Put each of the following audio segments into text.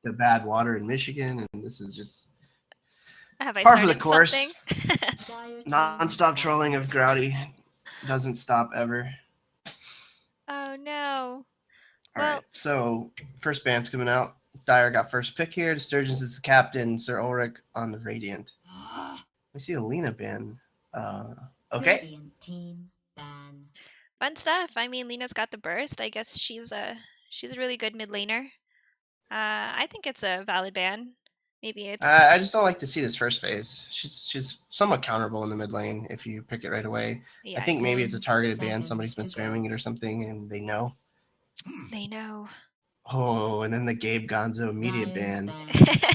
the bad water in Michigan, and this is just Have I par for the started course. something? Non-stop trolling of grouty doesn't stop ever. Oh no. All right, Well, so first band's coming out. Dyer got first pick here. Sturgeons is the captain. Sir Ulrich on the Radiant. We see a Lena band. Okay. Radiant team ban. fun stuff. I mean, Lena's got the burst. I guess she's a really good mid laner. I think it's a valid ban. Maybe I it's just don't like to see this first phase. She's somewhat counterable in the mid lane if you pick it right away. I yeah, think maybe it's a 10 targeted ban. Somebody's been seconds to spamming go. it or something, and they know. they know. Oh, and then the Gabe Gonzo immediate Dyer's ban.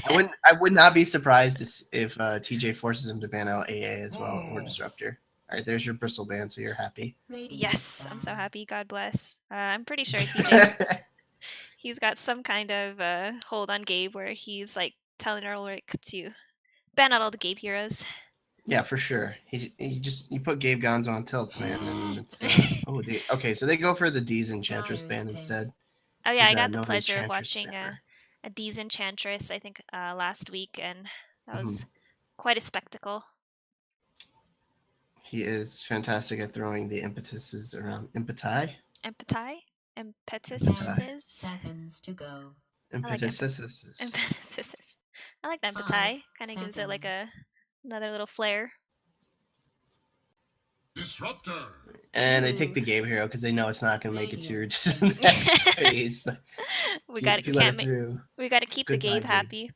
ban. I would not be surprised if TJ forces him to ban out AA as well or Disruptor. All right, there's your bristle ban, so you're happy. Radiant Yes, I'm so ban. happy. God bless. I'm pretty sure TJ's he's got some kind of hold on Gabe where he's like telling Ulrich to ban out all the Gabe heroes. Yeah, for sure. You put Gabe Gonzo on tilt, man, and it's okay. So they go for the D's Enchantress Dyer's ban pick. instead. Oh yeah, He's I a got the Nova pleasure of Enchantress watching spammer. a D's Enchantress, I think last week, and that Mhm. was quite a spectacle. He is fantastic at throwing the impetuses around. Impeti? Empati? Ten Impetuses? seconds to go. I like Impetuses. impetuses. I like the 5 empati. Kind of gives it like seconds. another little flair. Disruptor. And they take Ooh. the Gabe hero because they know it's not going to make it to Radiant's the next phase. we If you let it through, gotta keep the goodbye, Gabe happy.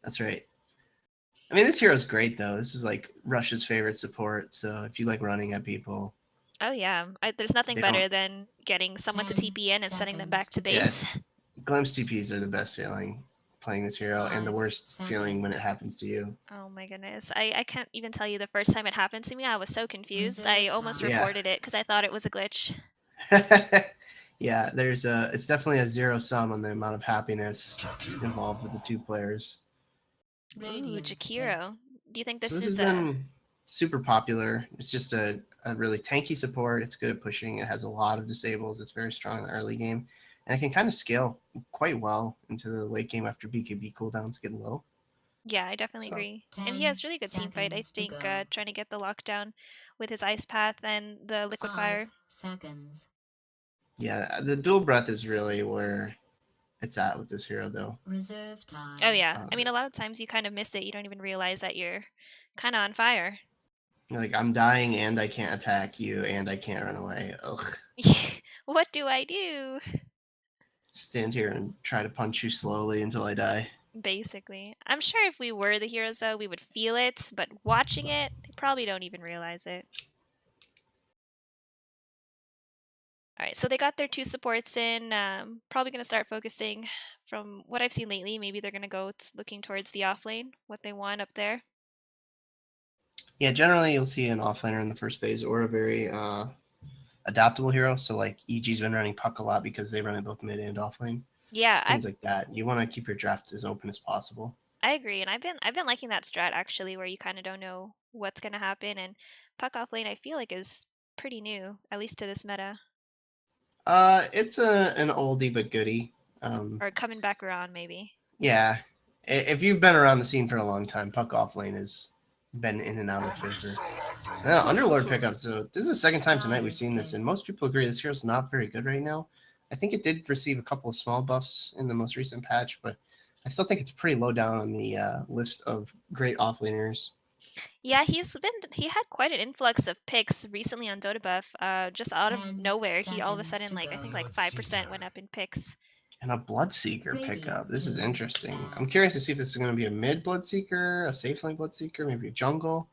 That's right. I mean, this hero's great though. This is like Rush's favorite support. So if you like running at people, Oh yeah, there's nothing they don't. better than getting someone to 10 TP in and sending them seconds back to to Yeah, base. glimpse TPs are the best feeling playing this hero, and the 5 worst feeling when it seconds. happens to you. Oh my goodness. I can't even tell you the first time it happened to me. I was so confused. I Reserve almost time. Yeah. reported it because I thought it was a glitch. Yeah, it's definitely a zero sum on the amount of happiness involved with the two players. Ooh, Radiant's pick. Jakiro. Do you think So this this has is been super popular. It's just a really tanky support. It's good at pushing. It has a lot of disables. It's very strong in the early game, and it can kind of scale quite well into the late game after BKB cooldowns get low. Yeah, I definitely So agree. And he 10 has really good team fight, I seconds to think, go. trying to get the lockdown with his ice path and the liquid 5 fire. seconds. yeah, the dual breath is really where it's at with this hero, though. Reserve time. Oh yeah. I mean, a lot of times you kind of miss it. You don't even realize that you're kind of on fire. Like I'm dying and I can't attack you and I can't run away. Ugh. What do I do? Stand here and try to punch you slowly until I die. Basically. I'm sure if we were the heroes, though, we would feel it, but watching it, they probably don't even realize it. Alright, so they got their two supports in. Probably going to start focusing from what I've seen lately. Maybe they're going to go looking towards the off lane, what they want up there. Yeah, generally you'll see an offlaner in the first phase or a very adaptable hero. So like EG's been running Puck a lot because they run it both mid and off lane. Yeah, Just things like that. You want to keep your draft as open as possible. I agree, and I've been liking that strat actually, where you kind of don't know what's going to happen. And puck off lane, I feel like is pretty new, at least to this meta, It's an oldie but goodie. or coming back around maybe. Yeah, if you've been around the scene for a long time, Puck off lane has been in and out of favor. Underlord pickup. So this is the second time tonight we've seen this, and most people agree this hero's not very good right now. I think it did receive a couple of small buffs in the most recent patch, but I still think it's pretty low down on the list of great offlaners. Yeah, he had quite an influx of picks recently on Dota Buff. Just out of 10 nowhere, he all of a seconds sudden to like I go. think like 5% went up in picks. And a Bloodseeker pickup. This is team interesting. ban. I'm curious to see if this is going to be a mid Bloodseeker, a safe lane Bloodseeker, maybe a jungle.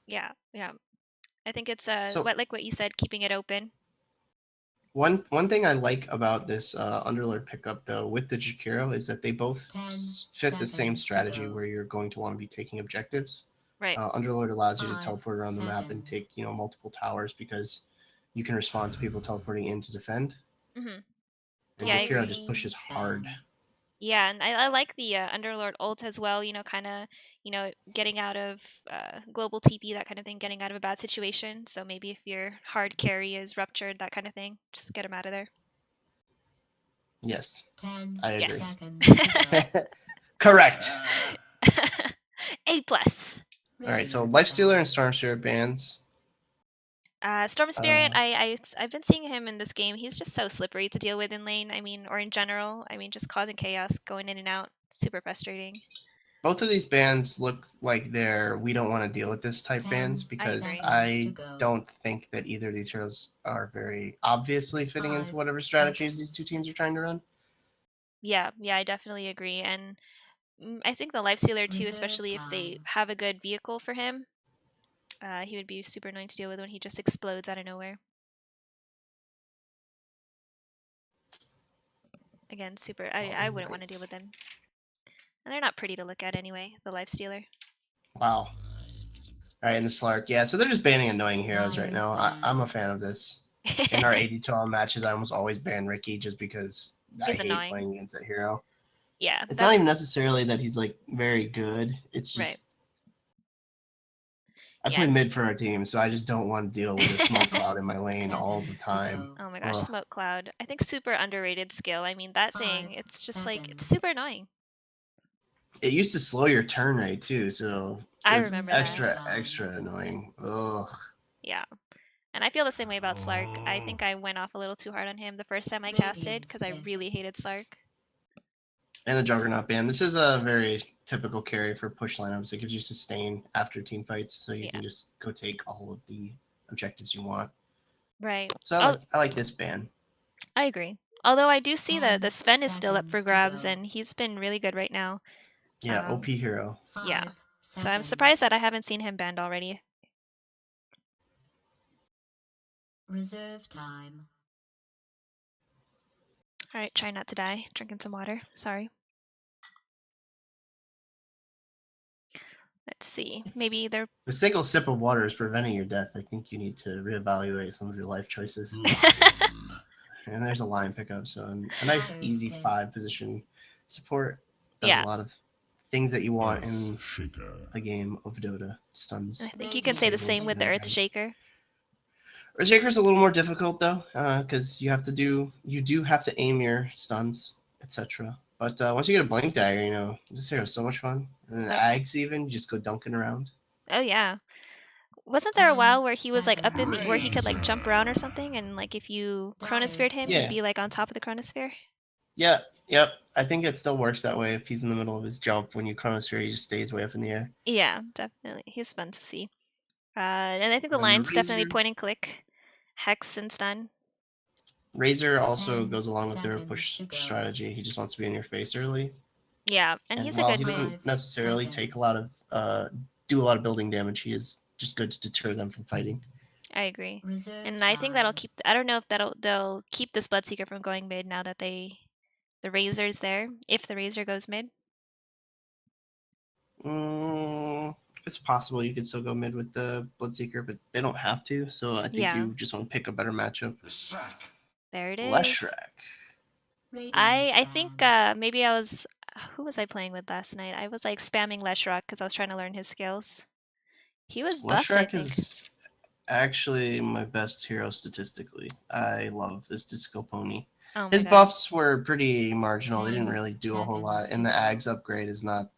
Yeah. I think it's So like what you said, keeping it open. one thing I like about this Underlord pickup though with the Jakiro is that they both 10 fit the same seconds to strategy go. where you're going to want to be taking objectives. Right. Underlord allows you to 5 teleport around the map and seconds. take multiple towers because you can respond to people teleporting in to defend. Mhm. And Yeah, I Jakiro agree. just pushes hard. Ban. Yeah, and I like the Underlord ult as well, kind of, getting out of global TP, that kind of thing, getting out of a bad situation. So maybe if your hard carry is ruptured, that kind of thing, just get him out of there. Yes, 10 I agree. Yes. seconds to go. Correct. A plus. All right, so Radiant Lifestealer and span. Storm Spirit bans. Storm Spirit, Uh, I've been seeing him in this game. He's just so slippery to deal with in lane. I mean, or in general. I mean, just causing chaos, going in and out. Super frustrating. both of these bans look like we don't want to deal with this type 10 bans because agree. seconds to I go. don't think that either of these heroes are very obviously fitting into 5 whatever strategies seconds. these two teams are trying to run. Yeah, I definitely agree. And I think the Lifestealer too, Reserve especially if they time. have a good vehicle for him, he would be super annoying to deal with when he just explodes out of nowhere. Again, super. I wouldn't want to deal with them. And they're not pretty to look at anyway, the Lifestealer. Wow. All right, and the Slark. Yeah, so they're just banning annoying heroes right Dyer's now. I'm a fan of this. In our 80-12 matches, I almost always ban Ricky just because I He's hate annoying. playing against that hero. Yeah, It's not that's even necessarily that he's like very good. It's just right. I Yeah. play mid for our team, so I just don't want to deal with a smoke cloud in my lane all the Seconds to time. go. Oh my gosh, Ugh. Smoke Cloud. I think super underrated skill. I mean, that 5 thing, it's just like, it's seconds. super annoying. It used to slow your turn rate too, so I it was remember that. extra annoying. Ugh. Yeah. And I feel the same way about Slark. I think I went off a little too hard on him the first time I Radiant casted because I Smith. really hated Slark. And the Juggernaut ban. This is a very typical carry for push lineups. It gives you sustain after team fights, so you Yeah. can just go take all of the objectives you want. Right. So I like this ban. I agree. Although I do see that the 10 Sven is still up for seconds to grabs go. and he's been really good right now. Yeah, OP hero. 5 Yeah. So I'm seconds. surprised that I haven't seen him banned already. Reserve time. All right, try not to die. Drinking some water. Sorry. Let's see. Maybe they're. The single sip of water is preventing your death. I think you need to reevaluate some of your life choices. And there's a line pickup, so a nice Dyer's easy pin. 5 position support does Yeah. a lot of things that you want in the game of Dota. Stuns. I think you can say the disables, same with the Earth energize. Shaker. Earthshaker's a little more difficult though, because you do have to aim your stuns, etc. But once you get a blink dagger, this hero's so much fun. And then Ags even, you just go dunking around. Oh yeah. Wasn't there a 10 while where he was like up in seconds. the where he could like jump around or something, and like if you chronosphered him, Yeah. he'd be like on top of the chronosphere? Yeah, yep. I think it still works that way. If he's in the middle of his jump, when you chronosphere, he just stays way up in the air. Yeah, definitely. He's fun to see. And I think the And line's definitely Razor- point and click, hex and stun. Razor also 10 goes along with their seconds push to go. strategy. He just wants to be in your face early. Yeah, and he's a while good. he 5 doesn't necessarily take a lot of do a lot of building damage, he is just good to deter them from fighting. I agree. Reserve And I think that'll time. keep. I don't know if they'll keep this Bloodseeker from going mid now that the Razor's there. If the Razor goes mid. It's possible you could still go mid with the Bloodseeker, but they don't have to. So I think Yeah. you just want to pick a better matchup. There it is. Leshrac. I think maybe I was. Who was I playing with last night? I was like spamming Leshrac because I was trying to learn his skills. He was buffed, I Leshrac think. is actually my best hero statistically. I love this Disco Pony. Oh my His God. buffs were pretty marginal. They didn't 10 really do a whole lot. seconds And the to go. Ags upgrade is not.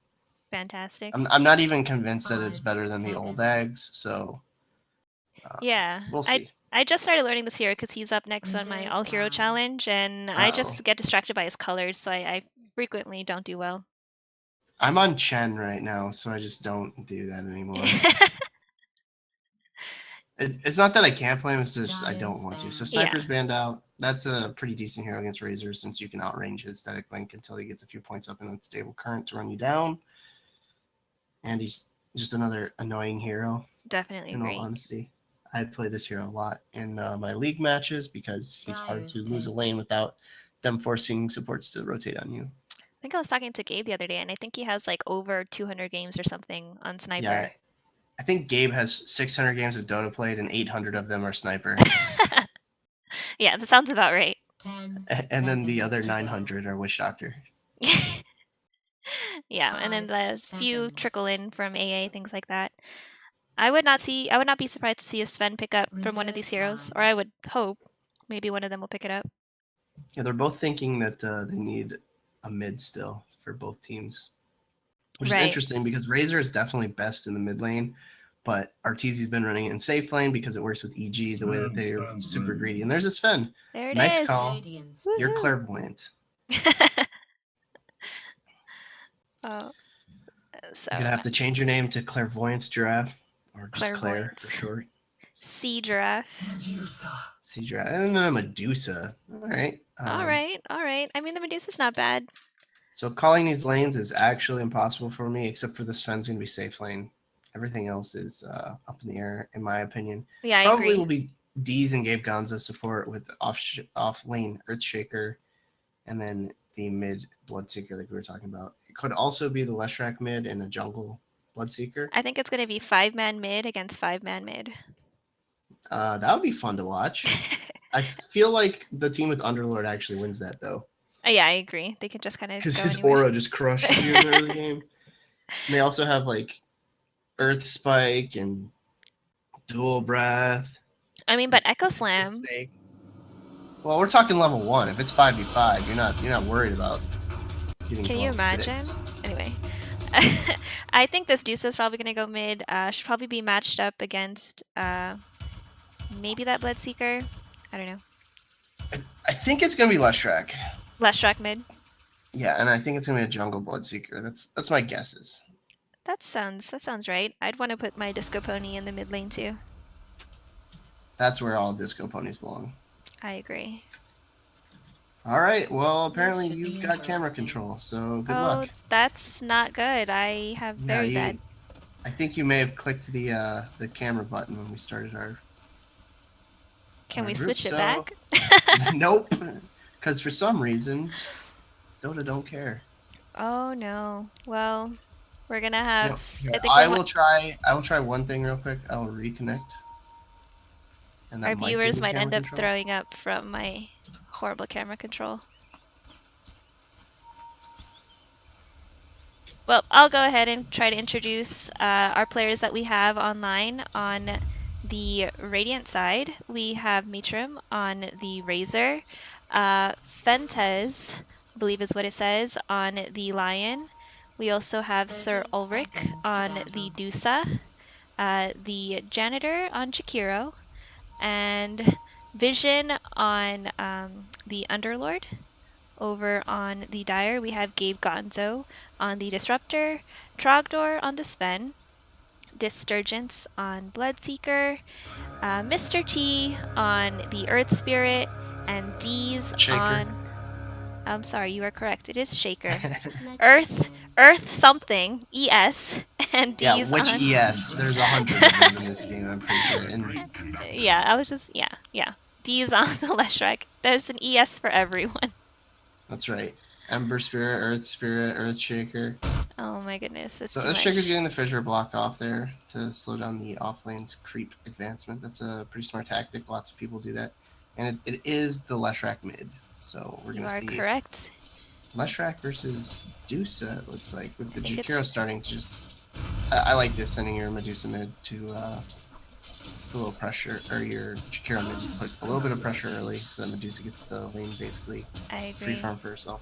Fantastic. I'm not even convinced that it's 5 better than the old seconds. Ags. So Yeah. we'll see. I just started learning this hero because he's up next on my Reserve all hero time. challenge, and I Uh-oh. just get distracted by his colors, so I frequently don't do well. I'm on Chen right now, so I just don't do that anymore. It's not that I can't play him, it's just I don't want to. So Sniper's banned out. That's a pretty decent hero against Razor since you can outrange his static link until he gets a few points up in unstable current to run you down. And he's just another annoying hero, Definitely in all agree. honesty. I play this hero a lot in my league matches because he's hard to lose a lane without them forcing supports to rotate on you. I think I was talking to Gabe the other day, and I think he has like over 200 games or something on Sniper. Yeah, I think Gabe has 600 games of Dota played, and 800 of them are Sniper. Yeah, that sounds about right. 10 And then the seconds other to go. 900 are Wish Doctor. Yeah, and then the 5 few seconds. trickle in from AA, things like that. I would not be surprised to see a Sven pick up from one of these Reserve heroes, time. or I would hope maybe one of them will pick it up. Yeah, they're both thinking that they need a mid still for both teams, which is Right. interesting because Razor is definitely best in the mid lane, but Arteezy's been running it in safe lane because it works with EG the way that they're super greedy. And there's a Sven. There it Nice is. call. Radiance. You're Woohoo. clairvoyant. Oh, so You're gonna have to change your name to Clairvoyant Giraffe, or just Claire for Clairvoyance. short. Sea giraffe. Sea Giraffe and then a Medusa. All right. All right, all right. I mean, the Medusa's not bad. So calling these lanes is actually impossible for me, except for the Sven's gonna be safe lane. Everything else is up in the air, in my opinion. Yeah, I Probably agree. will be D's and Gabe Gonza support with off lane Earthshaker, and then the mid Bloodseeker like we were talking about. It could also be the Leshrac mid and a jungle Bloodseeker. I think it's going to be 5-man mid against 5-man mid. That would be fun to watch. I feel like the team with Underlord actually wins that though, Yeah, I agree. They could just kind of because go his anywhere. aura just crushed you in the early game. And they also have like Earth Spike and Dual Breath. I mean, but Echo Slam. Well, we're talking level 1. If it's 5v5, you're not worried about getting. Can you to level imagine? 6. Anyway, I think this Dusa is probably going to go mid. Should probably be matched up against maybe that Bloodseeker. I don't know. I think it's gonna be Leshrac. Leshrac mid. Yeah, and I think it's gonna be a jungle Bloodseeker. That's my guesses. That sounds right. I'd want to put my Disco Pony in the mid lane too. That's where all disco ponies belong. I agree. All right. Well, apparently should be you've got camera interesting. control, so good Oh, luck. that's not good. I have very bad. I think you may have clicked the camera button when we started our. Can our we group, switch it so- back? Nope. Because for some reason, Dota don't care. Oh no. Well, we're gonna have. Here, I think I we're will try. I will try one thing real quick. I will reconnect. And that our might give viewers me might camera end up control. throwing up from my horrible camera control. Well, I'll go ahead and try to introduce our players that we have online. On the Radiant side, we have Mitram on the Razor, Fentez, I believe is what it says, on the Lion. We also have Sir 30 Ulrich seconds to on battle. the Dusa, the Janitor on Chikiro, and Vision on the Underlord. Over on the Dire, we have Gabe Gonzo on the Disruptor, Trogdor on the Sven, Disturgence on Bloodseeker, Mr. T on the Earth Spirit, and D's Shaker. on... I'm sorry, you are correct. It is Shaker. Let's Earth something, ES, and Yeah, D's which on... ES? There's 100 of them in this game, I'm pretty sure. And Yeah, I was just... Yeah. D's on the Leshrac. There's an ES for everyone. that's right. Ember Spirit, Earth Shaker. Oh my goodness, it's So too Earth much. Shaker's getting the fissure block off there to slow down the offlane's creep advancement. That's a pretty smart tactic. Lots of people do that. And it is the Leshrac mid. So we're You going to are see correct. Leshrac versus Medusa, it looks like, with the think Jakiro it's- starting to just... I like this, sending your Medusa mid to put a little pressure, or your Jakiro mid to put a little bit of pressure early so that Medusa gets the lane basically I free agree. farm for herself.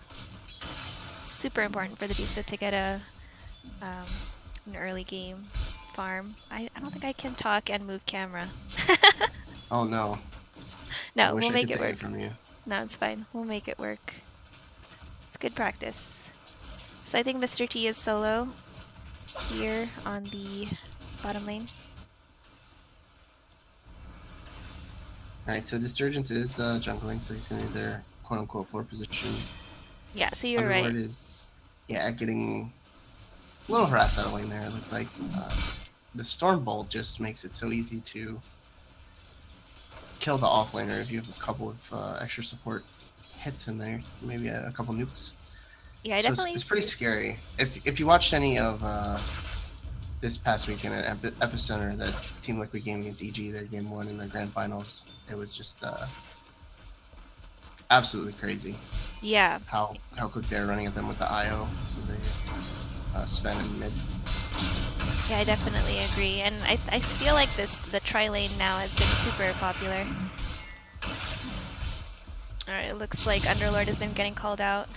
Super important for the Dusa to get an early game farm. I don't think I can talk and move camera. Oh no. I No, wish we'll I make could it take work. from you. No, it's fine. We'll make it work. It's good practice. So I think Mr. T is solo here on the bottom lane. Alright, so Disturgence is jungling, so he's going to their quote-unquote 4 position. Yeah, so you're Underlord right. is, getting a little harassed out of lane there. It looked like the Storm Bolt just makes it so easy to kill the offlaner if you have a couple of extra support hits in there, maybe a couple nukes. Yeah, I So definitely. it's pretty scary. If you watched any of this past weekend at Epicenter, that Team Liquid game against EG, their game 1 in the grand finals, it was just absolutely crazy Yeah, how quick they're running at them with the IO, with the Sven in mid. yeah, I definitely agree. And I feel like the tri lane now has been super popular. Alright, Alright, it looks like Underlord has been getting called out.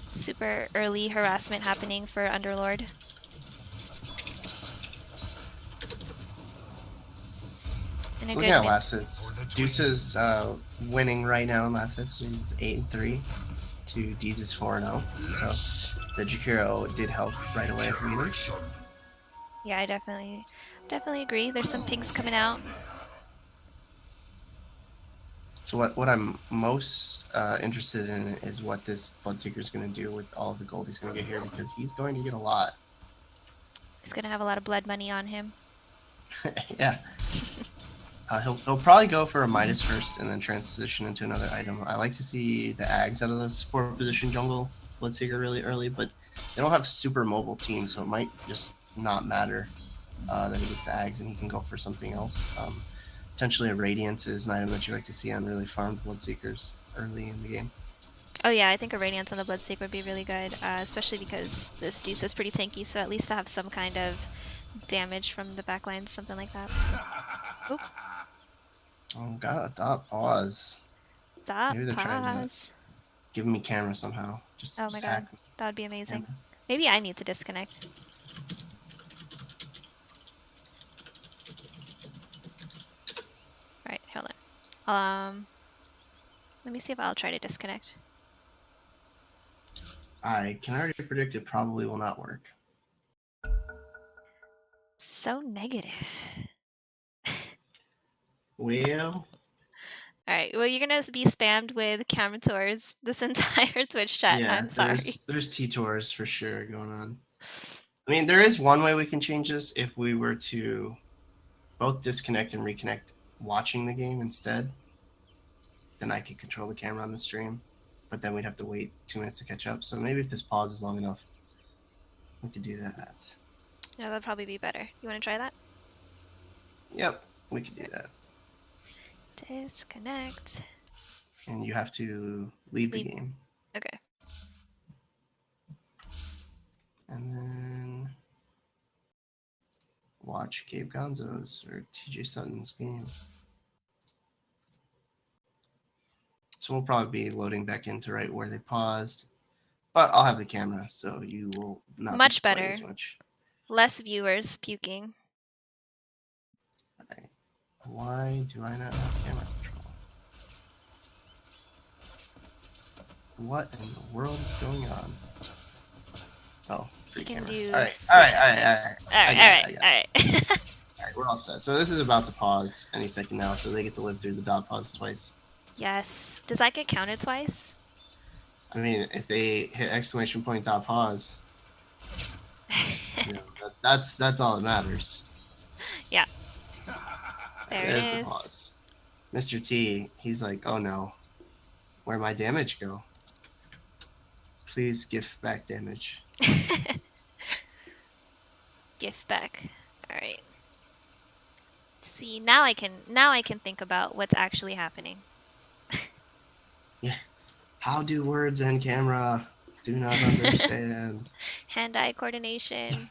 Super early harassment happening for Underlord. In a So good looking at mid. last hits, Deuce is winning right now in last hits. He's 8-3 to Dee's 4-0. So the Jakiro did help right away for me. Yeah, I definitely agree. There's some pings coming out. So what I'm most interested in is what this Bloodseeker is going to do with all of the gold he's going to get here, because he's going to get a lot. He's gonna have a lot of blood money on him. Yeah. He'll probably go for a Midas first and then transition into another item. I like to see the Ags out of this 4-position jungle Bloodseeker really early, but they don't have super mobile teams, so it might just not matter that he gets the Ags and he can go for something else. Potentially a Radiance is an item that you like to see on really farmed Bloodseekers early in the game. Oh yeah, I think a Radiance on the Bloodseeker would be really good, especially because this Deuce is pretty tanky, so at least to have some kind of damage from the backlines, something like that. Oop. Oh, got a dot pause. Stop, Maybe they're trying to pause. give me camera somehow. Oh my just god, hack me. that would be amazing. Camera. Maybe I need to disconnect. Alright, hold on. Let me see if I'll try to disconnect. I can already predict it probably will not work. So negative. Well, Alright, well you're gonna be spammed with camera tours this entire Twitch chat. yeah, I'm sorry. there's T-Tours for sure going on. I mean, there is one way we can change this if we were to both disconnect and reconnect watching the game instead. Then I could control the camera on the stream, but then we'd have to wait 2 minutes to catch up. So maybe if this pause is long enough, we could do that. Yeah, that'd probably be better. You wanna try that? Yep, we could do that. Disconnect. And you have to leave the game. Okay. And then watch Gabe Gonzo's or TJ Sutton's game. So we'll probably be loading back into right where they paused. But I'll have the camera, so you will not Much be playing better. as much. Less viewers puking. Right. Why do I not have camera control? What in the world is going on? Oh, free You can camera. do. Alright. Alright, we're all set. So this is about to pause any second now, so they get to live through the dot pause twice. Yes. Does that get counted twice? I mean, if they hit exclamation point dot pause, you know, that's all that matters. Yeah. There There's it the is. pause. Mr. T, he's like, oh no, where'd my damage go? Please gift back damage. Gift back. All right. See, now I can think about what's actually happening. Yeah. How do words and camera? Do not understand. Hand-eye coordination.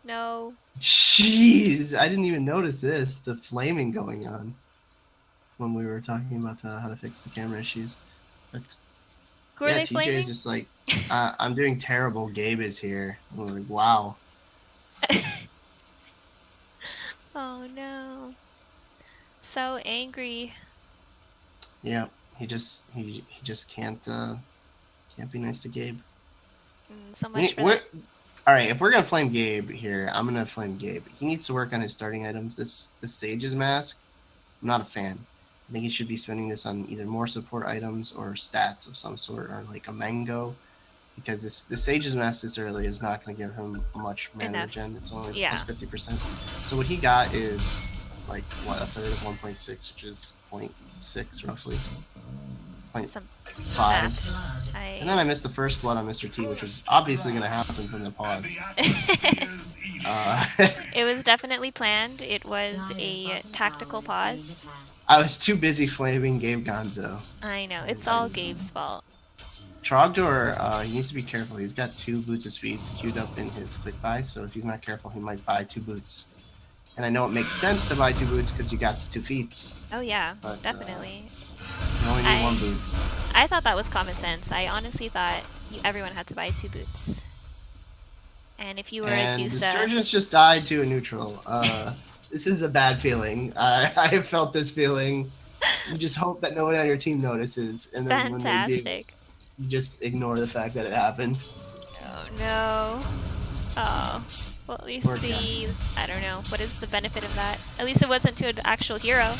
No. Jeez, I didn't even notice this. The flaming going on when we were talking about how to fix the camera issues. But Who are yeah, they TJ flaming? is just like, I'm doing terrible. Gabe is here. I'm like, wow. Oh no. So angry. Yeah, he just can't be nice to Gabe. So much for that. All right, if we're gonna flame Gabe here, I'm gonna flame Gabe. He needs to work on his starting items. This Sage's mask, I'm not a fan. I think he should be spending this on either more support items or stats of some sort, or like a mango, because the Sage's mask this early is not going to give him much mana Enough. regen. It's only Yeah. plus 50%. So what he got is like what, a third of 1.6, which is 0.6 roughly. Some 0.5. maths. And then I missed the first blood on Mr. T, which is obviously going to happen from the pause. It was definitely planned. It was a tactical pause. I was too busy flaming Gabe Gonzo. I know. It's all Gabe's fault. Trogdor, he needs to be careful. He's got 2 boots of speed queued up in his quick buy, so if he's not careful, he might buy 2 boots And I know it makes sense to buy 2 boots because you got 2 feats. Oh yeah, But, definitely. You only need 1 boot. I thought that was common sense. I honestly thought everyone had to buy 2 boots. And if you were a And the Dusa... Sturgeons just died to a neutral. This is a bad feeling. I have felt this feeling. You just hope that no one on your team notices, and then when they do, you just ignore the fact that it happened. Oh no. Oh. Well, at least see... I don't know. What is the benefit of that? At least it wasn't to an actual hero.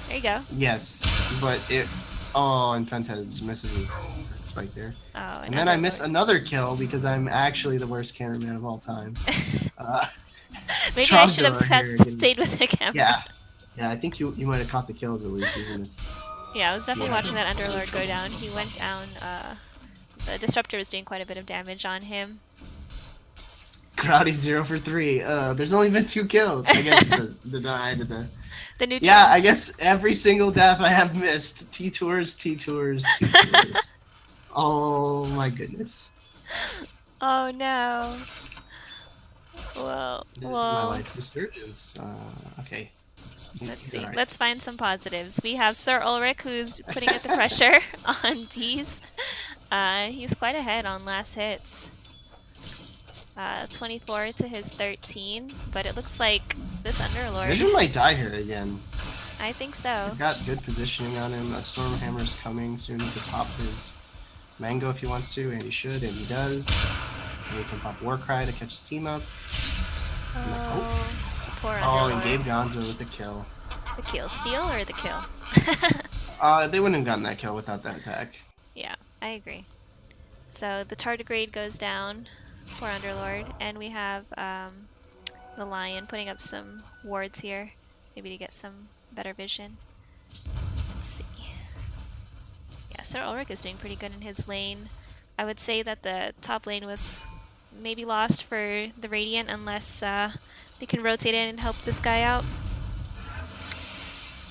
There you go. Yes, but it... Oh, and Fentez misses his spike there. Oh, and then I miss another kill because I'm actually the worst cameraman of all time. Maybe I should have stayed with the camera. Yeah, I think you might have caught the kills at least. Even if... Yeah, I was definitely watching that Underlord go down. He went down, the Disruptor was doing quite a bit of damage on him. Grouty 0 for 3. There's only been 2 kills. I guess the die to the neutral. Yeah, I guess every single death I have missed. T-tours, T-tours, T-tours. Oh my goodness. Oh no. Well, this is my life. Disturgence. Okay. Let's see. Right. Let's find some positives. We have Sir Ulrich, who's putting the pressure on D's. He's quite ahead on last hits. 24 to his 13, but it looks like this Underlord... Vision might die here again. I think so. He's got good positioning on him. A Stormhammer's coming soon to pop his Mango if he wants to, and he should, and he does. And he can pop Warcry to catch his team up. Oh, poor Underlord. And Gabe Gonzo with the kill. The kill steal or the kill? They wouldn't have gotten that kill without that attack. Yeah, I agree. So the tardigrade goes down. Poor Underlord, and we have the Lion putting up some wards here, maybe to get some better vision. Let's see. Yeah, Sir Ulrich is doing pretty good in his lane. I would say that the top lane was maybe lost for the Radiant unless they can rotate in and help this guy out.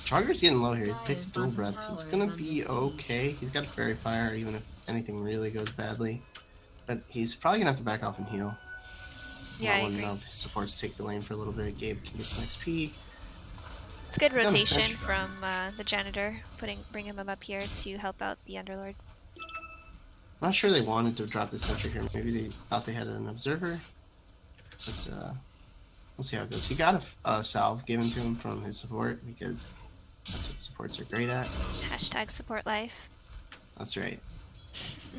Chogger's getting low here. He takes a dual breath. He's gonna be okay. He's got a Fairy Fire even if anything really goes badly. But he's probably gonna have to back off and heal. Yeah, I agree. His supports take the lane for a little bit. Gabe can get some XP. It's good rotation from the janitor, bringing him up here to help out the Underlord. I'm not sure they wanted to drop the sentry here. Maybe they thought they had an observer. But we'll see how it goes. He got a salve given to him from his support because that's what supports are great at. Hashtag support life. That's right.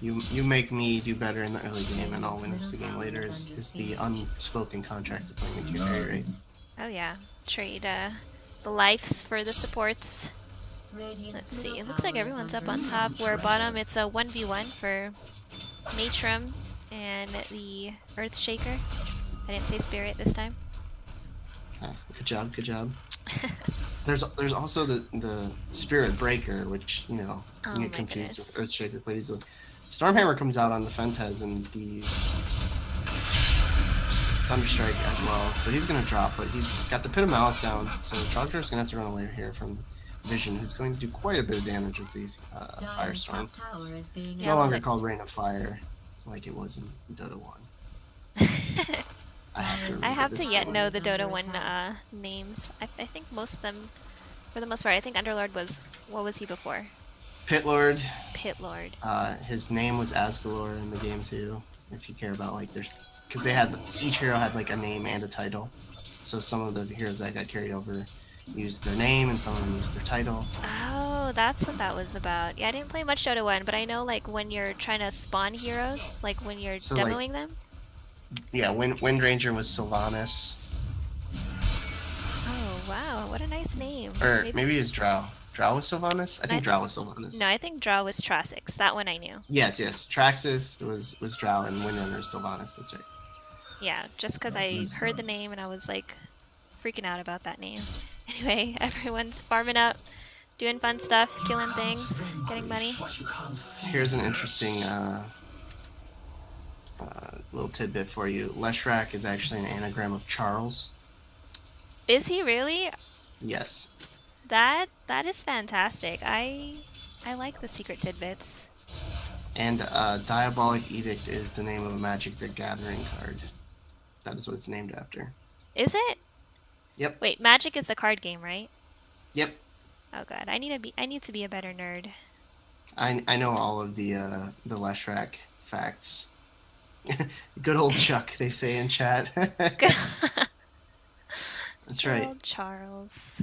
You make me do better in the early game and I'll win us the game later is the unspoken contract of playing the Q carry, right? Oh yeah. Trade the lives for the supports. Let's see. It looks like everyone's up on top. Where bottom it's a 1v1 for Matrum and the Earthshaker. I didn't say Spirit this time. Good job, good job. There's also the Spirit Breaker, which, you know, you get confused with Earthshaker quite easily. Stormhammer comes out on the Fentez and the Thunderstrike as well, so he's going to drop, but he's got the Pit of Malice down, so Trogdor's going to have to run away here from Vision, who's going to do quite a bit of damage with these Firestorm. It's no longer called Rain of Fire, like it was in Dota 1. I have to yet know the Dota 1 names. I think most of them, for the most part, I think Underlord was, what was he before? Pitlord. Pitlord. His name was Asgalor in the game too, if you care about like there's, because they had, each hero had like a name and a title. So some of the heroes that got carried over used their name and some of them used their title. Oh, that's what that was about. Yeah, I didn't play much Dota 1, but I know like when you're trying to spawn heroes, like when you're demoing them. Yeah, Wind Ranger was Sylvanas. Oh, wow. What a nice name. Or maybe it was Drow. Drow was Sylvanas? I think Drow was Sylvanas. No, I think Drow was Traxxas. That one I knew. Yes. Traxxas was Drow and Wind Runner was Sylvanas. That's right. Yeah, just because I heard the name and I was like freaking out about that name. Anyway, everyone's farming up, doing fun stuff, killing things, getting money. Here's an interesting little tidbit for you. Leshrac is actually an anagram of Charles. Is he really? Yes. That is fantastic. I like the secret tidbits. And Diabolic Edict is the name of a Magic the Gathering card. That is what it's named after. Is it? Yep. Wait, Magic is the card game, right? Yep. Oh god, I need to be a better nerd. I know all of the Leshrac facts. Good old Chuck, they say in chat. That's Good right. old Charles.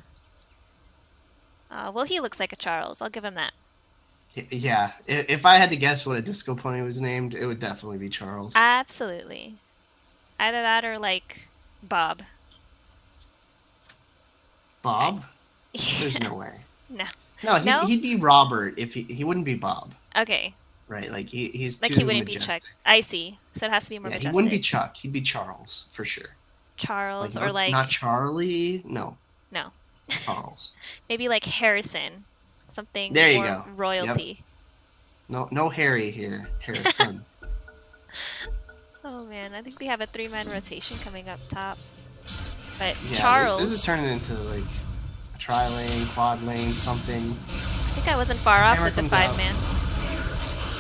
Well, he looks like a Charles. I'll give him that. Yeah, if I had to guess what a disco pony was named, it would definitely be Charles. Absolutely. Either that or like Bob. Bob? There's no way. No. No, No? he'd be Robert if he wouldn't be Bob. Okay. Right, like he's Like too he wouldn't majestic. be Chuck. I see. So it has to be more Yeah, majestic. he wouldn't be Chuck. He'd be Charles for sure. Charles Like, or like not Charlie. No, no. Charles. Maybe like Harrison. Something There you more go. royalty. No Harry here. Harrison. Oh man, I think we have a 3-man rotation coming up top. But Yeah, Charles, this is turning into like a tri-lane, quad lane, something. I think I wasn't far off Hammer with the comes out. 5-man.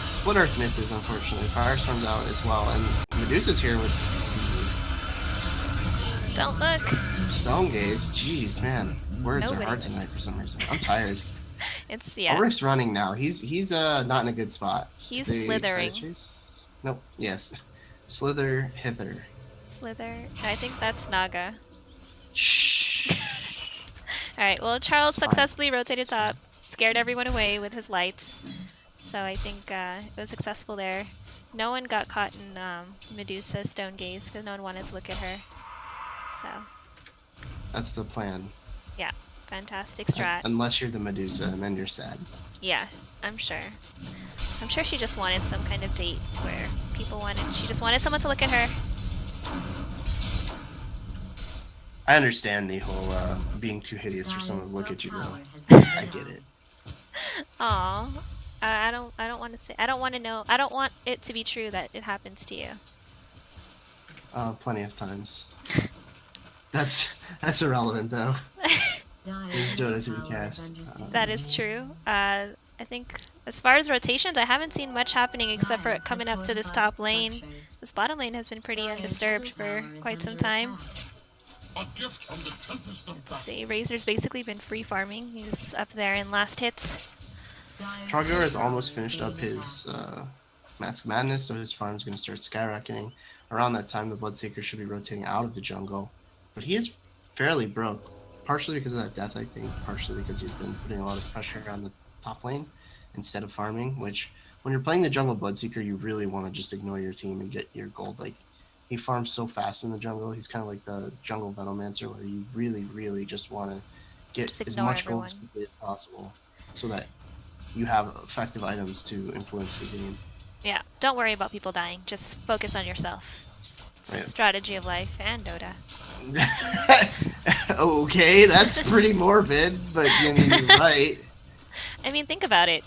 Split Earth misses, unfortunately. Firestorm's out as well, and Medusa's here with Don't look. Stone Gaze. Jeez, man, words Nobody. are hard tonight for some reason. I'm tired. It's yeah. Ulrich's running now. He's not in a good spot. He's They decided slithering. to chase? Nope. Yes. Slither hither. Slither. I think that's Naga. Shh. Alright, well Charles It's fine. successfully rotated top, scared everyone away with his lights. So I think it was successful there. No one got caught in Medusa's stone gaze because no one wanted to look at her. So That's the plan. yeah, fantastic strat. Unless you're the Medusa, and then you're sad. Yeah, I'm sure. I'm sure she just wanted some kind of date where she just wanted someone to look at her. I understand the whole being too hideous for someone to look at you though. I get it. Aw. I don't want to say, I don't want to know, I don't want it to be true that it happens to you. Plenty of times. That's irrelevant though. Just do it to be cast. That is true. I think as far as rotations, I haven't seen much happening except for coming up to this top lane. This bottom lane has been pretty undisturbed for quite some time. Let's see, Razor's basically been free farming. He's up there in last hits. Trogdor has almost finished up his Mask of Madness, so his farm's going to start skyrocketing. Around that time, the Bloodseeker should be rotating out of the jungle. But he is fairly broke, partially because of that death, I think, partially because he's been putting a lot of pressure on the top lane instead of farming, which when you're playing the jungle Bloodseeker, you really want to just ignore your team and get your gold. Like, he farms so fast in the jungle. He's kind of like the jungle Venomancer, where you really, really just want to get Just as ignore much everyone. gold as quickly as possible so that you have effective items to influence the game. Yeah, don't worry about people dying. Just focus on yourself. It's Right. strategy of life and Dota. Okay, that's pretty morbid, but I mean, you're right. I mean, think about it.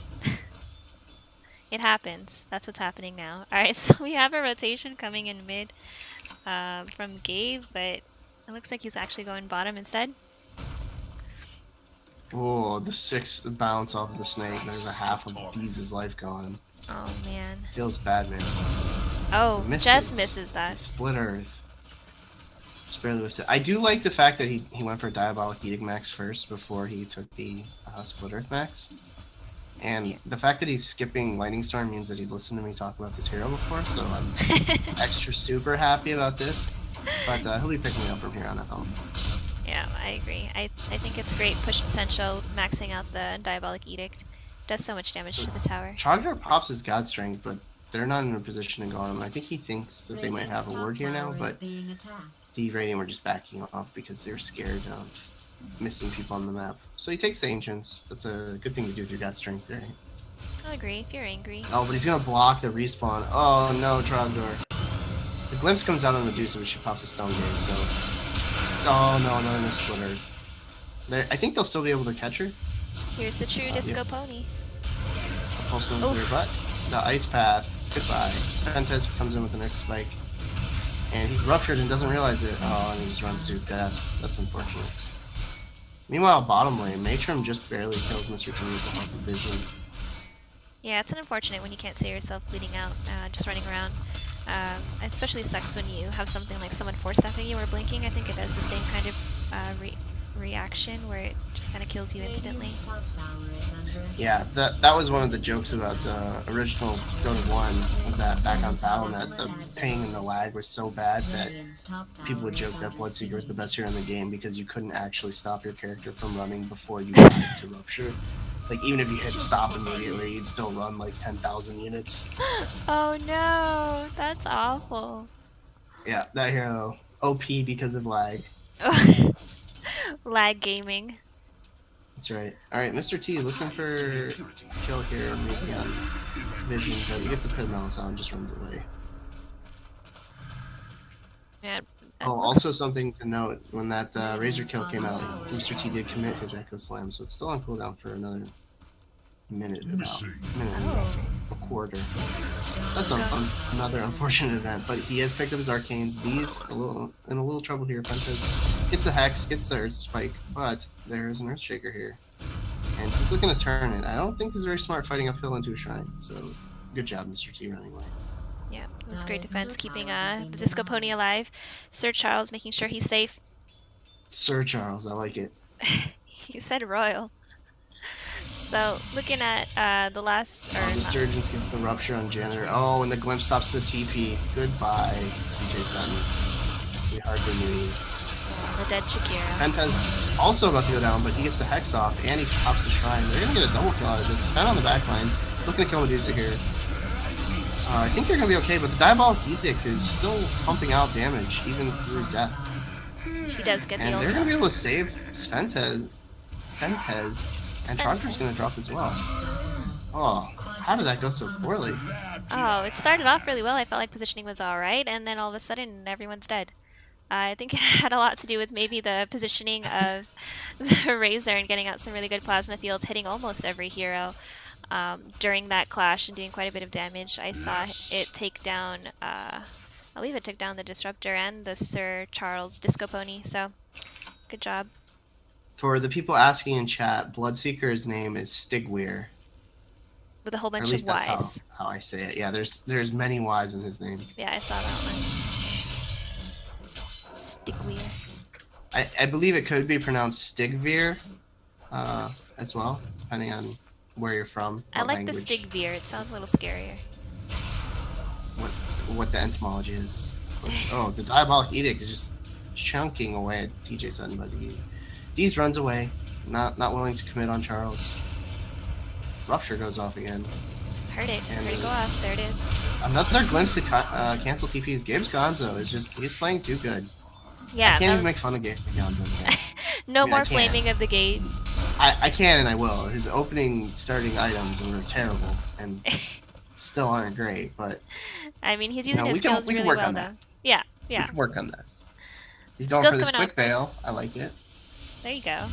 It happens. That's what's happening now. Alright, so we have a rotation coming in mid from Gabe, but it looks like he's actually going bottom instead. Oh, the 6th bounce off of the snake. There's a half of Deez's life gone. Oh, man. Feels bad, man. Oh, Misses. just misses that. Split Earth. Just barely missed it. I do like the fact that he went for Diabolic Edict Max first before he took the Split Earth Max. And the fact that he's skipping Lightning Storm means that he's listened to me talk about this hero before, so I'm extra super happy about this. But he'll be picking me up from here on out. Yeah, I agree. I think it's great push potential, maxing out the Diabolic Edict. Does so much damage to the tower. Trogdor pops his God Strength, but they're not in a position to go on him. I think he thinks that they might have a ward here now, but the Radiant were just backing off because they're scared of missing people on the map. So he takes the Ancients. That's a good thing to do with your God Strength there. I'll agree if you're angry. Oh, but he's going to block the respawn. Oh no, Trogdor. The Glimpse comes out on Medusa, but she pops a Stone Gate, so... Oh no, Split Earth. I think they'll still be able to catch her. Here's the true disco pony. A Pulse Stone to her butt. The Ice Path. Goodbye. Fentes comes in with the next spike. And he's ruptured and doesn't realize it. Oh, and he just runs to his death. That's unfortunate. Meanwhile, bottom lane, Matrim just barely kills Mr. T with the help of Vision. Yeah, it's unfortunate when you can't see yourself bleeding out, just running around. It especially sucks when you have something like someone force stuffing you or blinking. I think it does the same kind of reaction where it just kind of kills you instantly. Radiant's top tower is under attack. Yeah, that was one of the jokes about the original Dota 1, was that back on Battle.net, the ping and the lag was so bad that Radiant's top tower people would is joke that under Bloodseeker was the siege. best hero in the game because you couldn't actually stop your character from running before you got to Rupture. Like, even if you hit stop immediately, you'd still run like 10,000 units. Oh no, that's awful. Yeah, that hero, OP because of lag. Lag gaming. That's right. Alright, Mr. T looking for kill here, maybe on Vision, but he gets a pit mouse out and just runs away. Yeah. Oh, also something to note, when that Razor kill came out, Mr. T did commit his Echo Slam, so it's still on cooldown for another minute, about minute and a quarter. That's another unfortunate event, but he has picked up his Arcanes. D's in a little trouble here. Fentez gets a Hex, gets the Earth Spike, but there's an Earthshaker here. And he's looking to turn it. I don't think he's very smart fighting uphill into a Shrine, so good job, Mr. T, running away. Yeah, it was great defense, keeping the Disco Pony alive. Sir Charles making sure he's safe. Sir Charles, I like it. He said royal. So, looking at the last... The Sturgeons gets the Rupture on Janitor. Oh, and the Glimpse stops the TP. Goodbye, TJ Sutton. We hardly knew. The dead Shakira. Fentez also about to go down, but he gets the Hex off, and he pops the Shrine. They're going to get a double kill out of this. Fen on the backline. Looking to kill Medusa here. I think they're going to be okay, but the Diabolic Edict is still pumping out damage, even through death. She does get the And ult. they're going to be able to save Fentez. And Charger's going to drop as well. Oh, how did that go so poorly? Oh, it started off really well. I felt like positioning was alright, and then all of a sudden everyone's dead. I think it had a lot to do with maybe the positioning of the Razor and getting out some really good plasma fields, hitting almost every hero during that clash and doing quite a bit of damage. I saw it take down, I believe it took down the Disruptor and the Sir Charles Disco Pony, so good job. For the people asking in chat, Bloodseeker's name is Stigweir. With a whole Or at bunch of least that's Ys. how I say it. Yeah, there's many Ys in his name. Yeah, I saw that one. Stigweir. I believe it could be pronounced Stigveer as well, depending on where you're from. I what like the language, Stigveer. It sounds a little scarier. what the etymology is. Oh, the Diabolic Edict is just chunking away at TJ Sutton, but Deez runs away, not willing to commit on Charles. Rupture goes off again. Heard it. And Heard it go off. There it is. Another glimpse to cancel TPs. Gibbs Gonzo is he's playing too good. Yeah, I can't that even make was- fun of Gibbs Gonzo again. No I mean, more I can't. flaming of the gate. I can and I will. His starting items were terrible and still aren't great, but I mean, he's using No, his we can- skills we can really work well, on though. that. Yeah, we yeah. can work on that. He's going Skills for this coming quick veil. I like it. There you go.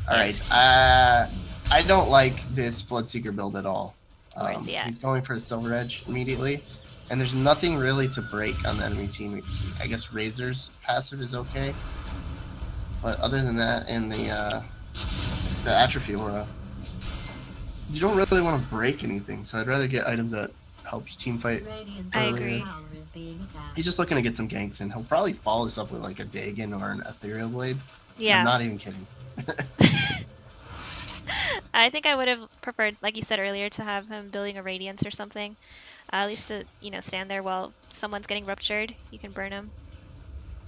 All Yes. right. I don't like this Bloodseeker build at all. Where is he at? He's going for a Silver Edge immediately, and there's nothing really to break on the enemy team. I guess Razor's passive is okay, but other than that, and the Atrophy Aura, you don't really want to break anything. So I'd rather get items that help your team fight. Radiant's I top agree. tower is being attacked. He's just looking to get some ganks, and he'll probably follow this up with like a Dagon or an Ethereal Blade. Yeah. I'm not even kidding. I think I would have preferred, like you said earlier, to have him building a Radiance or something. At least to, stand there while someone's getting ruptured. You can burn him.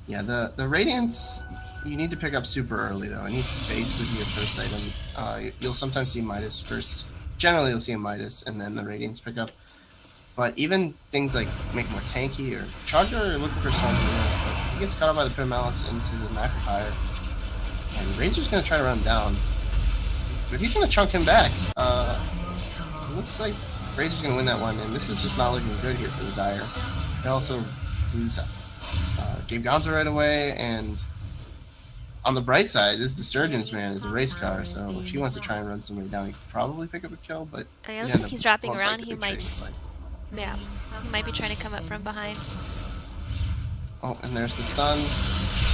Yeah, the Radiance, you need to pick up super early though. It needs to base with your first item. You'll sometimes see Midas first. Generally, you'll see a Midas and then the Radiance pick up. But even things like make more tanky or Charger looking for something, but he gets caught up by the Pit of Malice into the Macropire. And Razor's going to try to run him down. But he's going to chunk him back. It looks like Razor's going to win that one, and this is just not looking good here for the Dire. They also lose Gabe Gonzo right away, and on the bright side, this Disturgence man is a race car, so if he wants to try and run somebody down, he could probably pick up a kill, but I don't think he's dropping around. He might, Radiant's top he might be tower trying to come has up from been behind. Oh, and there's the stun.